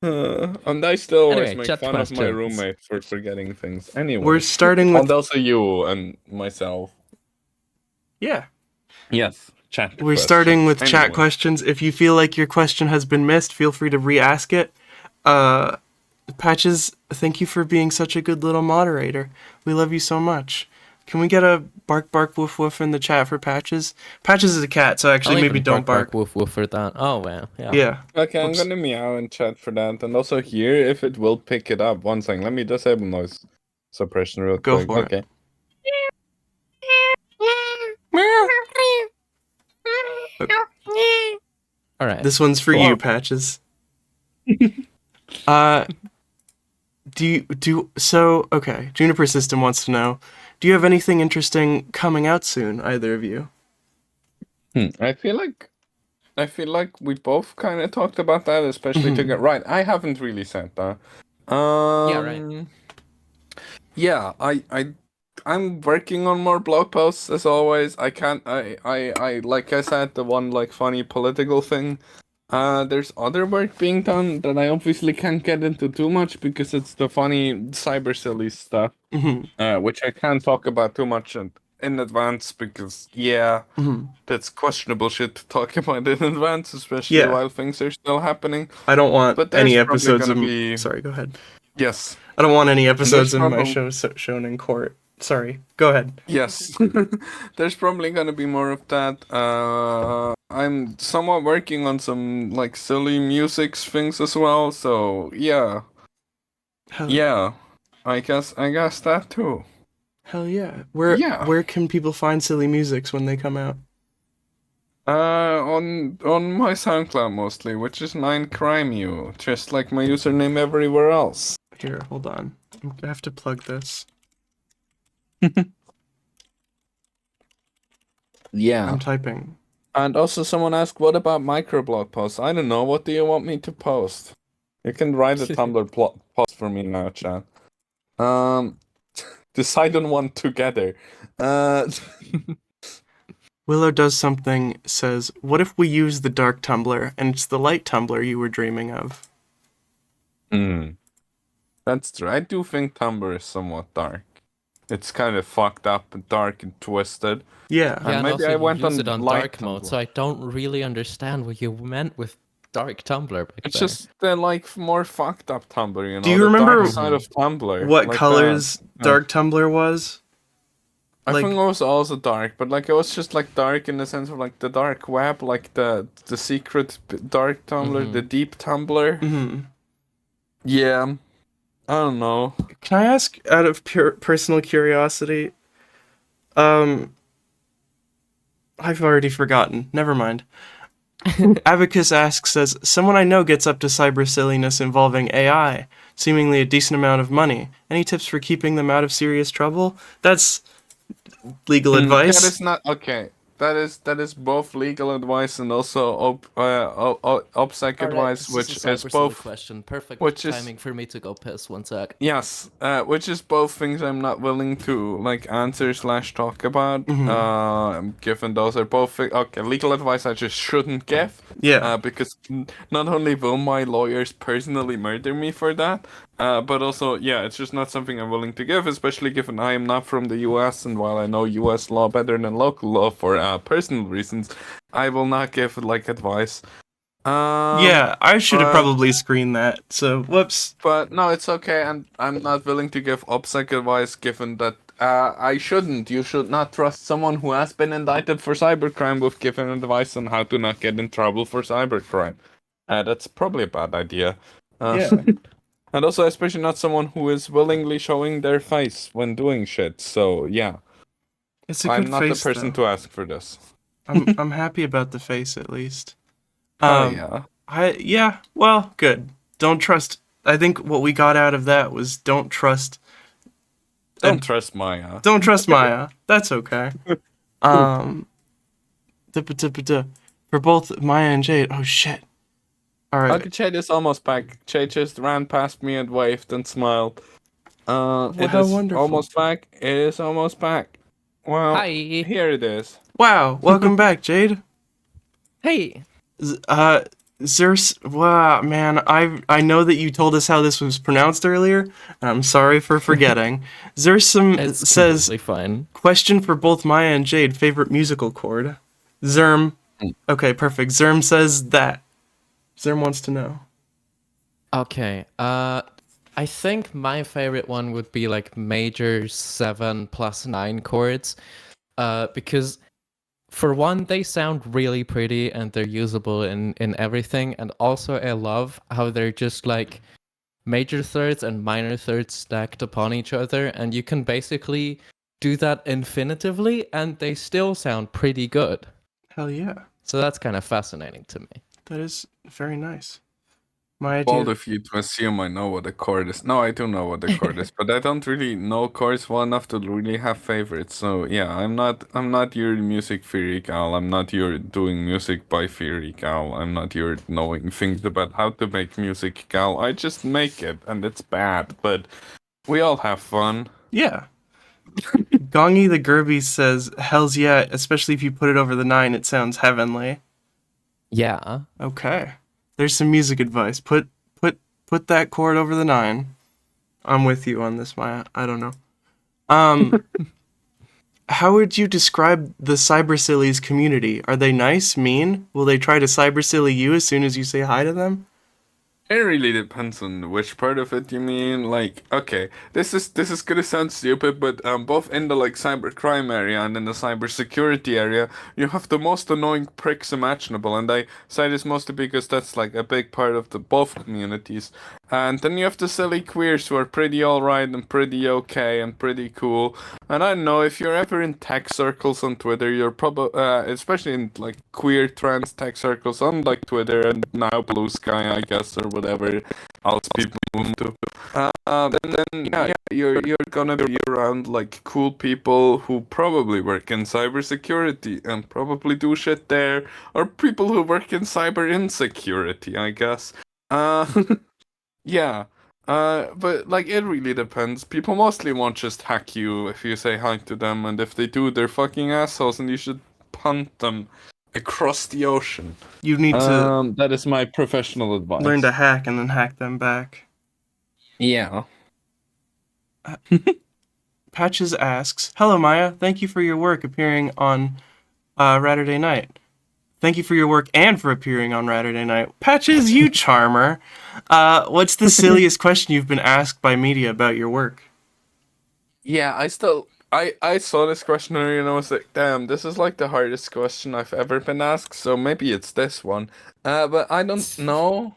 And I still always Anyway, make chat fun of my questions. roommate for forgetting things. Anyway, We're starting with and also you and myself. yeah. Yes, chat. We're starting with chat Anyway. questions. If you feel like your question has been missed, feel free to re-ask it. Patches, thank you for being such a good little moderator. We love you so much. Can we get a bark bark woof woof in the chat for Patches? Patches is a cat, so actually I'll maybe even don't bark. woof woof for that. Oh well, yeah. Yeah. Okay, I'm Oops. gonna meow in chat for that, and also here if it will pick it up. One second, let me disable noise suppression real Go quick. for it. Okay. All right. This one's for you, Patches. Okay, Juniper System wants to know, do you have anything interesting coming out soon, either of you? I feel like we both kind of talked about that, especially to get right. I haven't really said that. right. Yeah, I'm working on more blog posts as always. I can't. I like I said, the one like funny political thing. There's other work being done that I obviously can't get into too much because it's the funny cyber silly stuff, which I can't talk about too much in advance because that's questionable shit to talk about in advance, especially Yeah. while things are still happening. I don't want But there's any probably episodes of... gonna be- Sorry, go ahead. Yes. I don't want any episodes of my probably- show shown in court. Sorry, go ahead. Yes, there's probably gonna be more of that. I'm somewhat working on some like silly music things as well. So yeah, Hell yeah, I guess that too. Hell yeah. Where can people find silly musics when they come out? On my SoundCloud mostly, which is 9crimeu, just like my username everywhere else. Here, hold on. I have to plug this. Yeah. I'm typing. And also someone asked, what about microblog posts? I don't know. What do you want me to post? You can write a Tumblr post for me now, chat. Decide on one together. Willow Does Something says, what if we use the dark Tumblr and it's the light Tumblr you were dreaming of? That's true. I do think Tumblr is somewhat dark. It's kind of fucked up and dark and twisted. Yeah. Yeah, and maybe also I you went use on it on light dark mode, Tumblr. so I don't really understand what you meant with dark Tumblr back It's there. just the like more fucked up Tumblr, you know. Do you the remember dark side of Tumblr? What like colors that. dark Tumblr was? I like- think it was also dark, but like it was just like dark in the sense of like the dark web, like the secret dark Tumblr, the deep Tumblr. Mm-hmm. Yeah, I don't know. Can I ask, out of pure personal curiosity? Um, I've already forgotten. Never mind. Abacus says, someone I know gets up to cyber silliness involving AI, seemingly a decent amount of money. Any tips for keeping them out of serious trouble? That's legal advice. That is not okay. That is both legal advice and also OPSEC advice, which is both. question. Perfect which is- timing for me to go piss. 1 sec. Yes, which is both things I'm not willing to like answer / talk about. Given those are both okay, legal advice I just shouldn't give. Yeah. Because not only will my lawyers personally murder me for that, but also it's just not something I'm willing to give, especially given I am not from the U.S. and while I know U.S. law better than local law for personal reasons, I will not give like advice. Yeah, I should have probably screened that. So, whoops. But no, it's okay, and I'm not willing to give OPSEC advice given that I shouldn't. You should not trust someone who has been indicted for cybercrime with giving advice on how to not get in trouble for cybercrime. That's probably a bad idea. Yeah. And also, especially not someone who is willingly showing their face when doing shit. So, yeah. It's a good I'm not face, the person though. to ask for this. I'm happy about the face, at least. Yeah. Well, good. Don't trust. I think what we got out of that was don't trust. Don't trust Maya. Don't trust Maya. That's okay. For both Maya and Jade. Oh shit. All right. Okay, Jade is almost back. Jade just ran past me and waved and smiled. It how is wonderful. almost back. It is almost back. Well, Hi. here it is. Wow. Welcome back, Jade. Hey. Zers. Wow, man. I know that you told us how this was pronounced earlier, and I'm sorry for forgetting. Zersum It's says, completely fine. question for both Maya and Jade, favorite musical chord? Zerm. Okay, perfect. Zerm says that. Zerm wants to know. Okay. I think my favorite one would be like major 7+9 chords, because for one, they sound really pretty and they're usable in everything, and also I love how they're just like major thirds and minor thirds stacked upon each other, and you can basically do that infinitively and they still sound pretty good. Hell yeah. So that's kind of fascinating to me. That is very nice. My Bold idea. of you to assume I know what a chord is. No, I do know what a chord is, but I don't really know chords well enough to really have favorites. So yeah, I'm not your music theory gal. I'm not your doing music by theory gal. I'm not your knowing things about how to make music gal. I just make it, and it's bad, but we all have fun. Yeah. Gongi the Gerby says, hells yeah, especially if you put it over the 9, it sounds heavenly. Yeah. Okay. There's some music advice. Put that chord over the 9. I'm with you on this, Maya. I don't know. How would you describe the Cybersillies community? Are they nice, mean? Will they try to cybersilly you as soon as you say hi to them? It really depends on which part of it you mean. Like, okay, this is gonna sound stupid, but both in the like cybercrime area and in the cybersecurity area, you have the most annoying pricks imaginable, and I say this mostly because that's like a big part of the both communities. And then you have the silly queers who are pretty alright and pretty okay and pretty cool. And I don't know, if you're ever in tech circles on Twitter, you're probably, especially in like queer trans tech circles on like Twitter and now Blue Sky, I guess, or whatever else people move to. Then you're gonna be around like cool people who probably work in cybersecurity and probably do shit there, or people who work in cyber insecurity, I guess. Yeah. But like it really depends. People mostly won't just hack you if you say hi to them, and if they do, they're fucking assholes, and you should punt them across the ocean. You need to That is my professional advice. learn to hack and then hack them back. Yeah. Patches asks, hello Maya, thank you for your work appearing on Ratterday Night. Thank you for your work and for appearing on Ratterday Night. Patches, you charmer. What's the silliest question you've been asked by media about your work? Yeah, I saw this question earlier and I was like, damn, this is like the hardest question I've ever been asked, so maybe it's this one. But I don't know.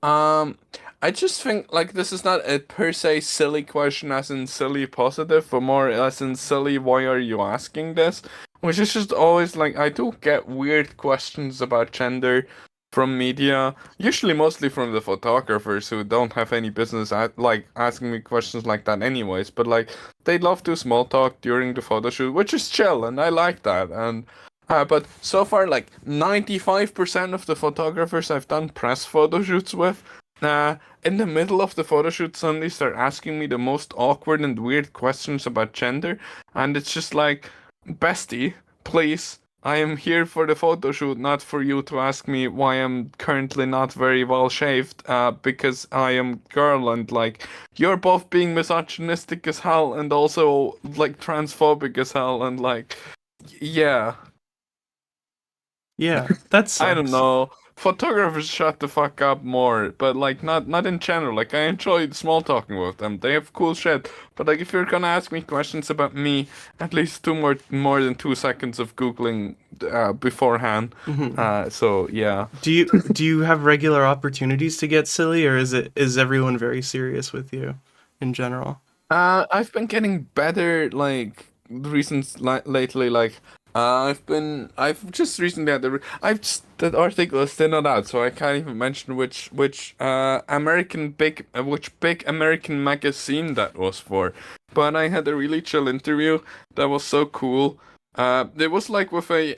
I just think like this is not a per se silly question as in silly positive, but more as in silly why are you asking this? Which is just always like I do get weird questions about gender from media, usually mostly from the photographers who don't have any business at like asking me questions like that anyways, but like they love to small talk during the photo shoot, which is chill and I like that. And but so far, like 95% of the photographers I've done press photo shoots with, in the middle of the photo shoot, suddenly start asking me the most awkward and weird questions about gender, and it's just like, bestie, please, I am here for the photo shoot, not for you to ask me why I'm currently not very well shaved, because I am girl, and like, you're both being misogynistic as hell, and also like transphobic as hell, and like, yeah. Yeah, that's. I don't know. Photographers shut the fuck up more, but like not in general. Like I enjoy small talking with them. They have cool shit. But like if you're gonna ask me questions about me, at least more than 2 seconds of googling beforehand. So yeah. Do you have regular opportunities to get silly, or is everyone very serious with you in general? I've been getting better like lately. Like I've just recently had the article is still not out, so I can't even mention which big American magazine that was for. But I had a really chill interview that was so cool. It was like with a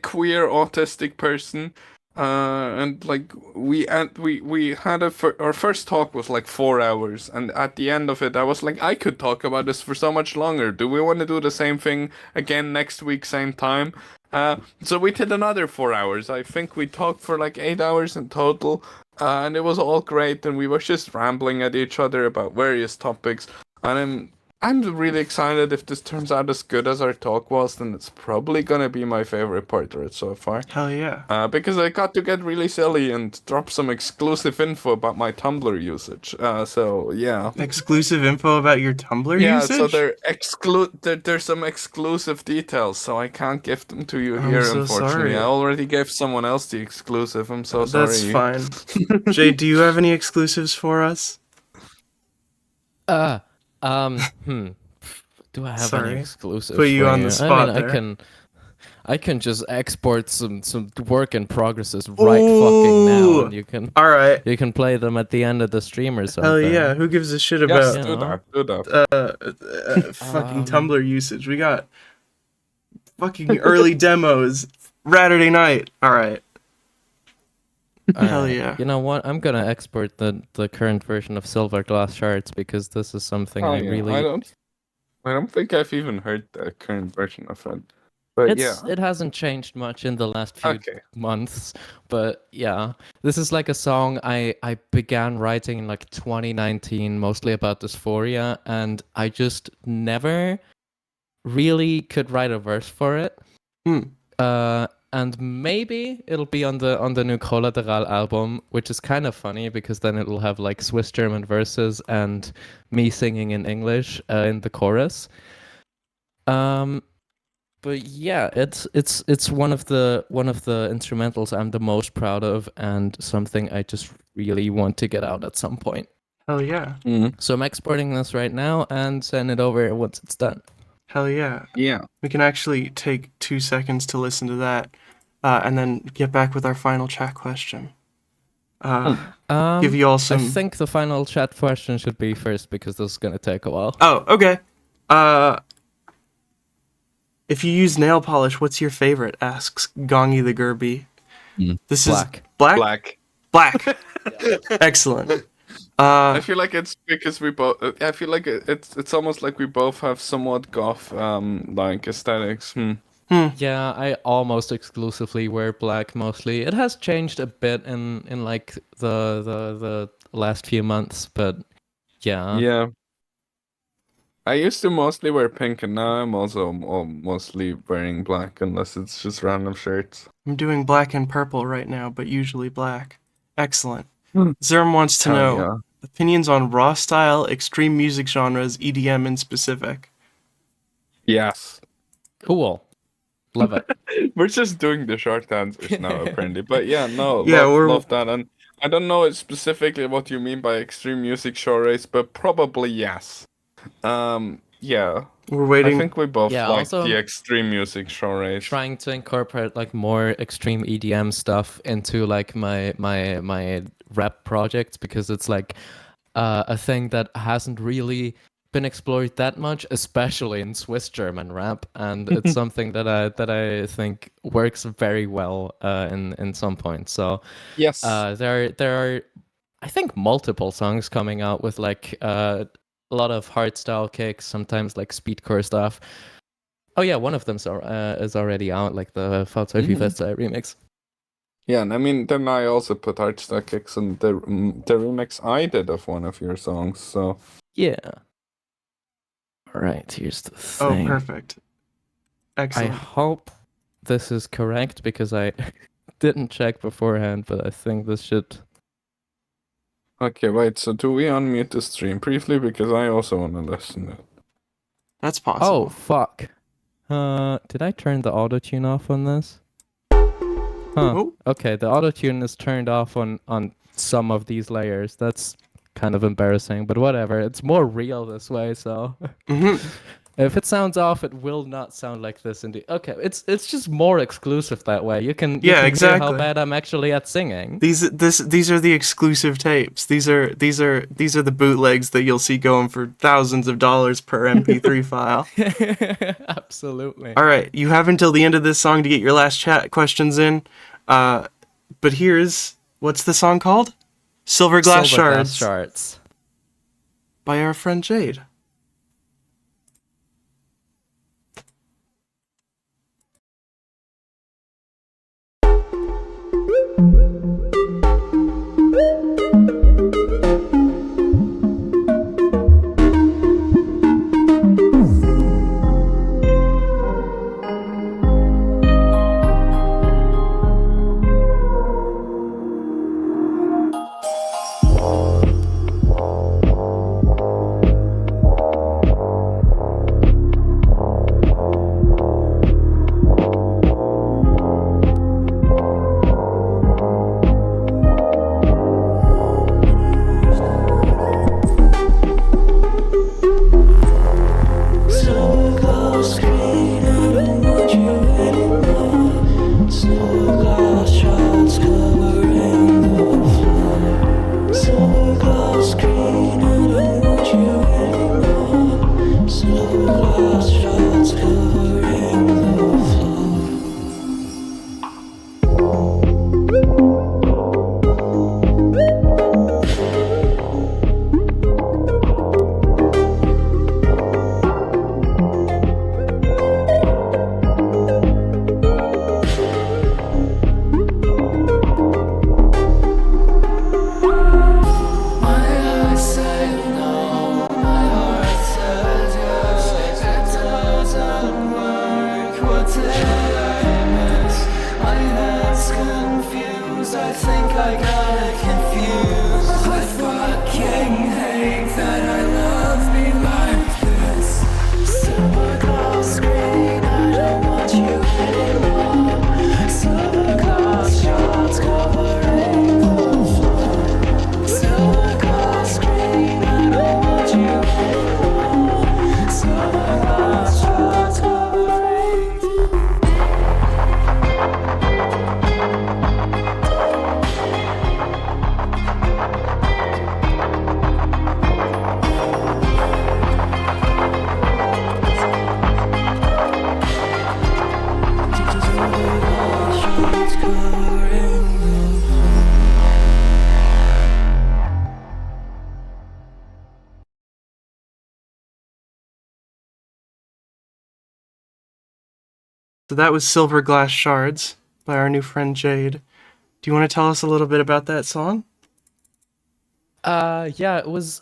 queer autistic person. And like we had our first talk was like 4 hours, and at the end of it, I was like, I could talk about this for so much longer. Do we want to do the same thing again next week, same time? So we did another 4 hours. I think we talked for like 8 hours in total, and it was all great. And we were just rambling at each other about various topics. And I'm really excited. If this turns out as good as our talk was, then it's probably gonna be my favorite part of it so far. Hell yeah. Because I got to get really silly and drop some exclusive info about my Tumblr usage. So yeah. Exclusive info about your Tumblr Yeah, usage? so there's some exclusive details, so I can't give them to you here, so unfortunately. sorry. I already gave someone else the exclusive. I'm so sorry. That's fine. Jay, do you have any exclusives for us? Do I have Sorry. any exclusive? Put you for on the spot I there. mean, I can just export some work in progresses right fucking now, Ooh. and you can All right. play them at the end of the stream or something. Hell yeah. Who gives a shit Yes, about do that. fucking Tumblr usage? We got fucking early demos. Saturday night. All right. Hell yeah. You know what? I'm gonna export the current version of Silver Glass Shards because this is something Oh, I yeah, really. I don't think I've even heard the current version of it. But It hasn't changed much in the last few Okay. months, but yeah, this is like a song I began writing in like 2019, mostly about dysphoria, and I just never really could write a verse for it. And maybe it'll be on the new Collateral album, which is kind of funny because then it'll have like Swiss German verses and me singing in English in the chorus. But yeah, it's one of the instrumentals I'm the most proud of, and something I just really want to get out at some point. Hell yeah. So I'm exporting this right now and send it over once it's done. Hell yeah. Yeah. We can actually take 2 seconds to listen to that, and then get back with our final chat question. Give you all some. I think the final chat question should be first because this is gonna take a while. Oh, okay. If you use nail polish, what's your favorite? Asks Gongi the Gerby. This Black. is black. Black. Excellent. I feel like it's because we both. I feel like it's almost like we both have somewhat goth like aesthetics. Yeah, I almost exclusively wear black mostly. It has changed a bit in like the last few months, but yeah. Yeah. I used to mostly wear pink, and now I'm also mostly wearing black, unless it's just random shirts. I'm doing black and purple right now, but usually black. Excellent. Zerm wants to Hell know yeah. opinions on raw style, extreme music genres, EDM in specific. Yes. Cool. Love it. We're just doing the short answers now, apparently. But yeah, no, Yeah, love that. And I don't know specifically what you mean by extreme music genres, but probably yes. Yeah. We're I waiting. think we both Yeah, like also the extreme music genres. trying to incorporate like more extreme EDM stuff into like my rap projects because it's like a thing that hasn't really been explored that much, especially in Swiss German rap, and it's something that I think works very well in some points. So Yes. there are I think multiple songs coming out with like a lot of hardstyle kicks, sometimes like speedcore stuff. Oh yeah, one of them is already out, like the Fahrzeug Festa remix. Yeah, and I mean, then I also put hardstyle kicks in the remix I did of one of your songs. So Yeah. All right, here's the Oh, thing. perfect. I Excellent. hope this is correct because I didn't check beforehand, but I think this should. okay, wait. So do we unmute the stream briefly because I also want to listen to it. That's Oh possible. fuck. Did I turn the auto tune off on this? Huh. Oh. Okay, the auto tune is turned off on some of these layers. That's kind of embarrassing, but whatever. It's more real this way, so if it sounds off, it will not sound like this. Okay, it's just more exclusive that way. You can Yeah, hear how exactly. bad I'm actually at singing. These are the exclusive tapes. These are the bootlegs that you'll see going for thousands of dollars per MP3 file. Absolutely. All right, you have until the end of this song to get your last chat questions in. But here's what's the song called? Silver Glass Shards by our friend Jade. So that was Silver Glass Shards by our new friend Jade. Do you want to tell us a little bit about that song? Yeah, it was.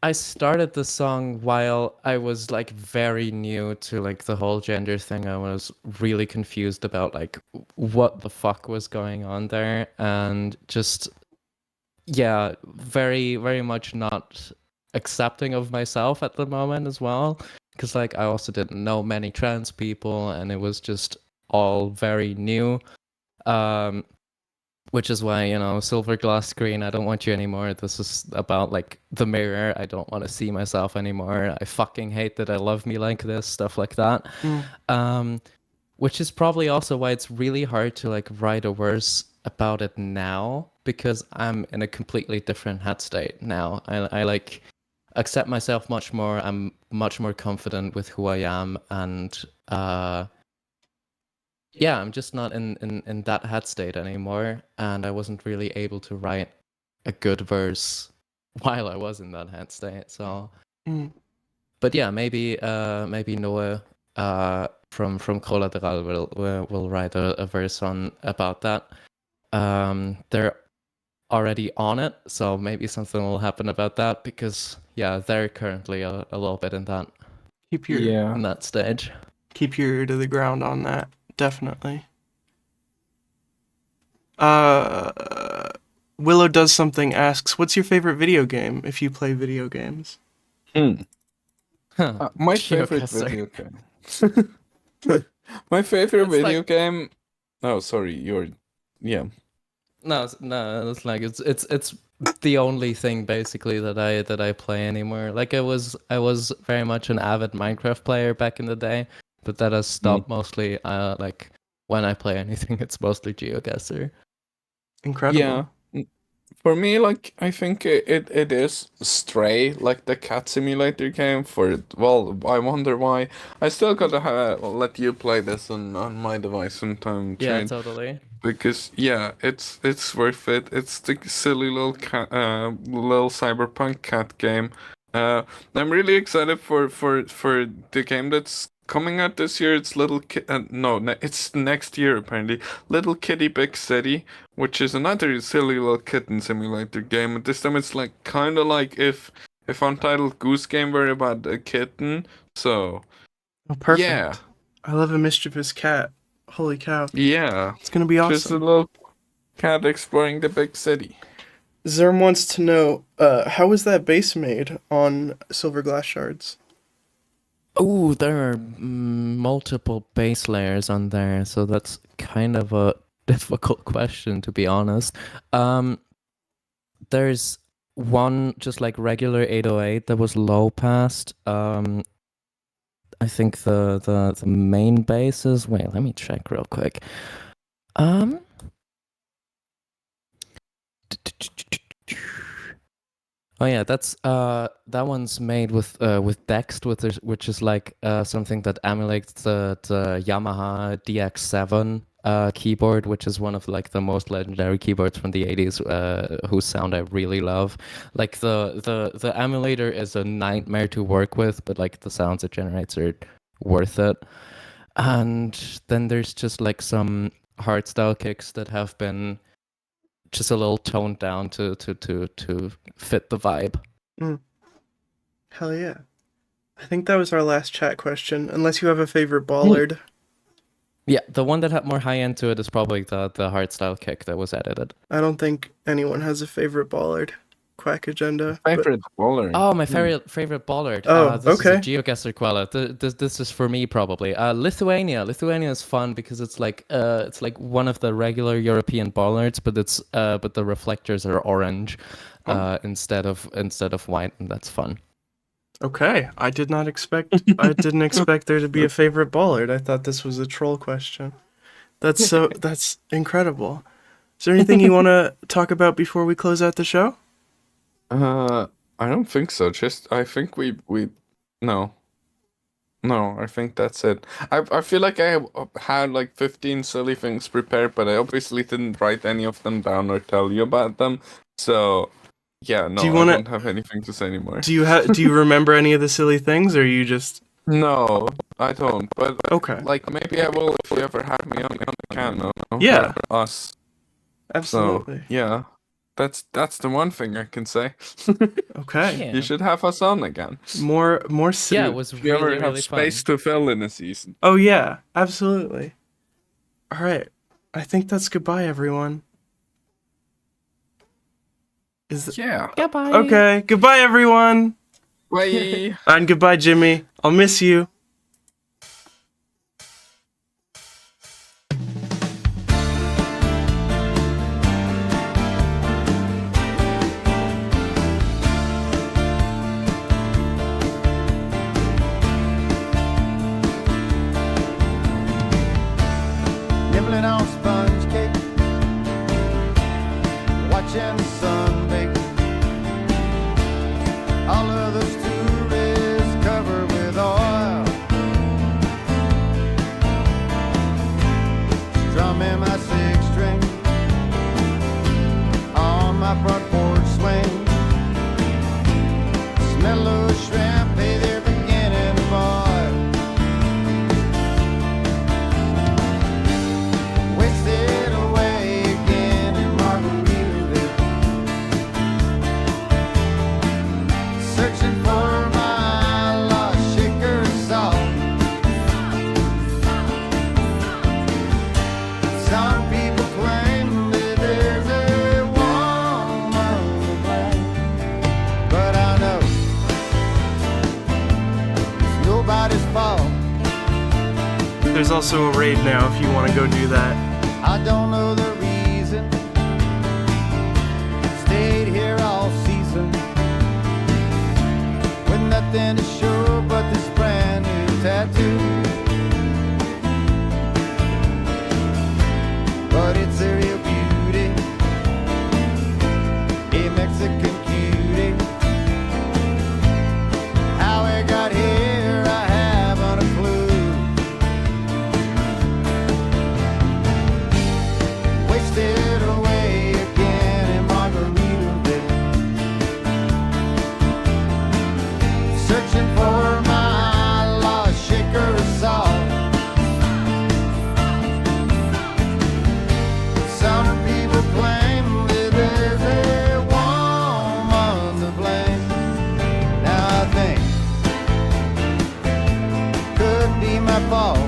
I started the song while I was like very new to like the whole gender thing. I was really confused about like what the fuck was going on there, and just yeah, very very much not accepting of myself at the moment as well, because like I also didn't know many trans people, and it was just all very new. which is why, silver glass screen, I don't want you anymore. This is about like the mirror. I don't want to see myself anymore. I fucking hate that I love me like this, stuff like that. Which is probably also why it's really hard to like write a verse about it now, because I'm in a completely different head state now. I like accept myself much more. I'm much more confident with who I am, and yeah, I'm just not in that head state anymore, and I wasn't really able to write a good verse while I was in that head state. So, but yeah, maybe Noah from Collateral will write a verse about that. They're already on it, so maybe something will happen about that, because yeah, they're currently a little bit in that in that stage. Keep your ear to the ground on that. Definitely. Willow Does Something asks, what's your favorite video game if you play video games? My favorite video game. My favorite video game. Oh, sorry, yeah. No, it's like it's the only thing basically that I play anymore. Like I was very much an avid Minecraft player back in the day, but that has stopped mostly. Like when I play anything, it's mostly GeoGuessr. Incredible. Yeah. For me, like, I think it is Stray, like the cat simulator game well, I wonder why. I still gotta let you play this on my device sometime. Yeah, Jane, totally. because yeah, it's worth it. It's the silly little little cyberpunk cat game. I'm really excited for the game that's coming out this year. It's it's next year apparently. Little Kitty Big City, which is another silly little kitten simulator game. And this time it's like kind of like if Untitled Goose Game were about a kitten. So, perfect. Yeah. I love a mischievous cat. Holy cow. Yeah. It's gonna be awesome. Just a little cat exploring the big city. Zerm wants to know, how was that base made on Silver Glass Shards? Oh, there are multiple base layers on there, so that's kind of a difficult question, to be honest. There's one just like regular 808 that was low passed. I think the main bases. Wait, let me check real quick. Oh yeah, that's that one's made with Dext, which is like something that emulates the Yamaha DX7 keyboard, which is one of like the most legendary keyboards from the 80s, whose sound I really love. Like the emulator is a nightmare to work with, but like the sounds it generates are worth it. And then there's just like some hardstyle kicks that have been just a little toned down to fit the vibe. Hell yeah. I think that was our last chat question, unless you have a favorite ballad. Yeah, the one that had more high end to it is probably the hardstyle kick that was edited. I don't think anyone has a favorite ballad. Quack Agenda. Favorite ballad. Oh, my favorite ballad. Oh, this okay. Is a GeoGuessr Quella. This is for me probably. Lithuania. Lithuania is fun because it's like one of the regular European ballards, but but the reflectors are orange instead of white, and that's fun. Okay, I didn't expect there to be a favorite ballad. I thought this was a troll question. That's incredible. Is there anything you want to talk about before we close out the show? I don't think so. I think no, I think that's it. I feel like I had like 15 silly things prepared, but I obviously didn't write any of them down or tell you about them. So yeah, no, I don't have anything to say anymore. Do you remember any of the silly things, or you just? No, I don't. But okay, like maybe I will if you ever have me on the channel. Yeah, for us. Absolutely. So, yeah. That's the one thing I can say. Okay. Yeah. You should have us on again. More Yeah, it was If you ever really have really space fun. to fill in a season. Oh yeah, absolutely. All right. I think that's goodbye, everyone. Yeah. Goodbye. Okay. Goodbye, everyone. Bye. And goodbye, Jimmy. I'll miss you. nibbling on sponge cake, watching the sun bake. All of those tourists covered with oil, strumming my six string on my front porch swing. Smell of shrimp, hey, they're beginning to boil. Wasted away again in Margaritaville, searching for my lost shaker of salt. Some people claim that there's a woman to blame, but I know it's nobody's fault. There's also a raid now if you want to go do that. I don't know the reason. Stayed here all season with nothing to show but this brand new tattoo. But it's a real beauty, a Mexican cutie. How it got here, I haven't a clue. Wasted away again in Margaritaville, searching for my lost shaker of salt. Some people claim that there's a woman to blame. Now I think could be my fault.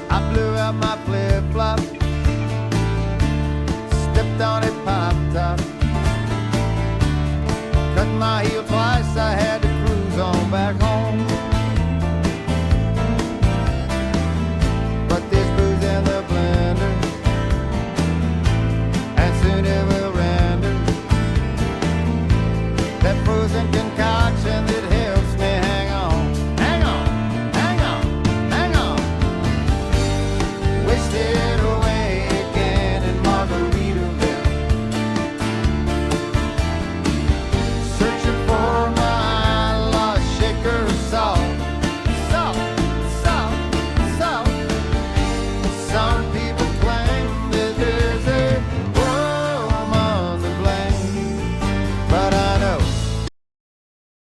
I blew out my flip-flop, stepped on a pop top, cut my heel twice, I had to cruise on back home.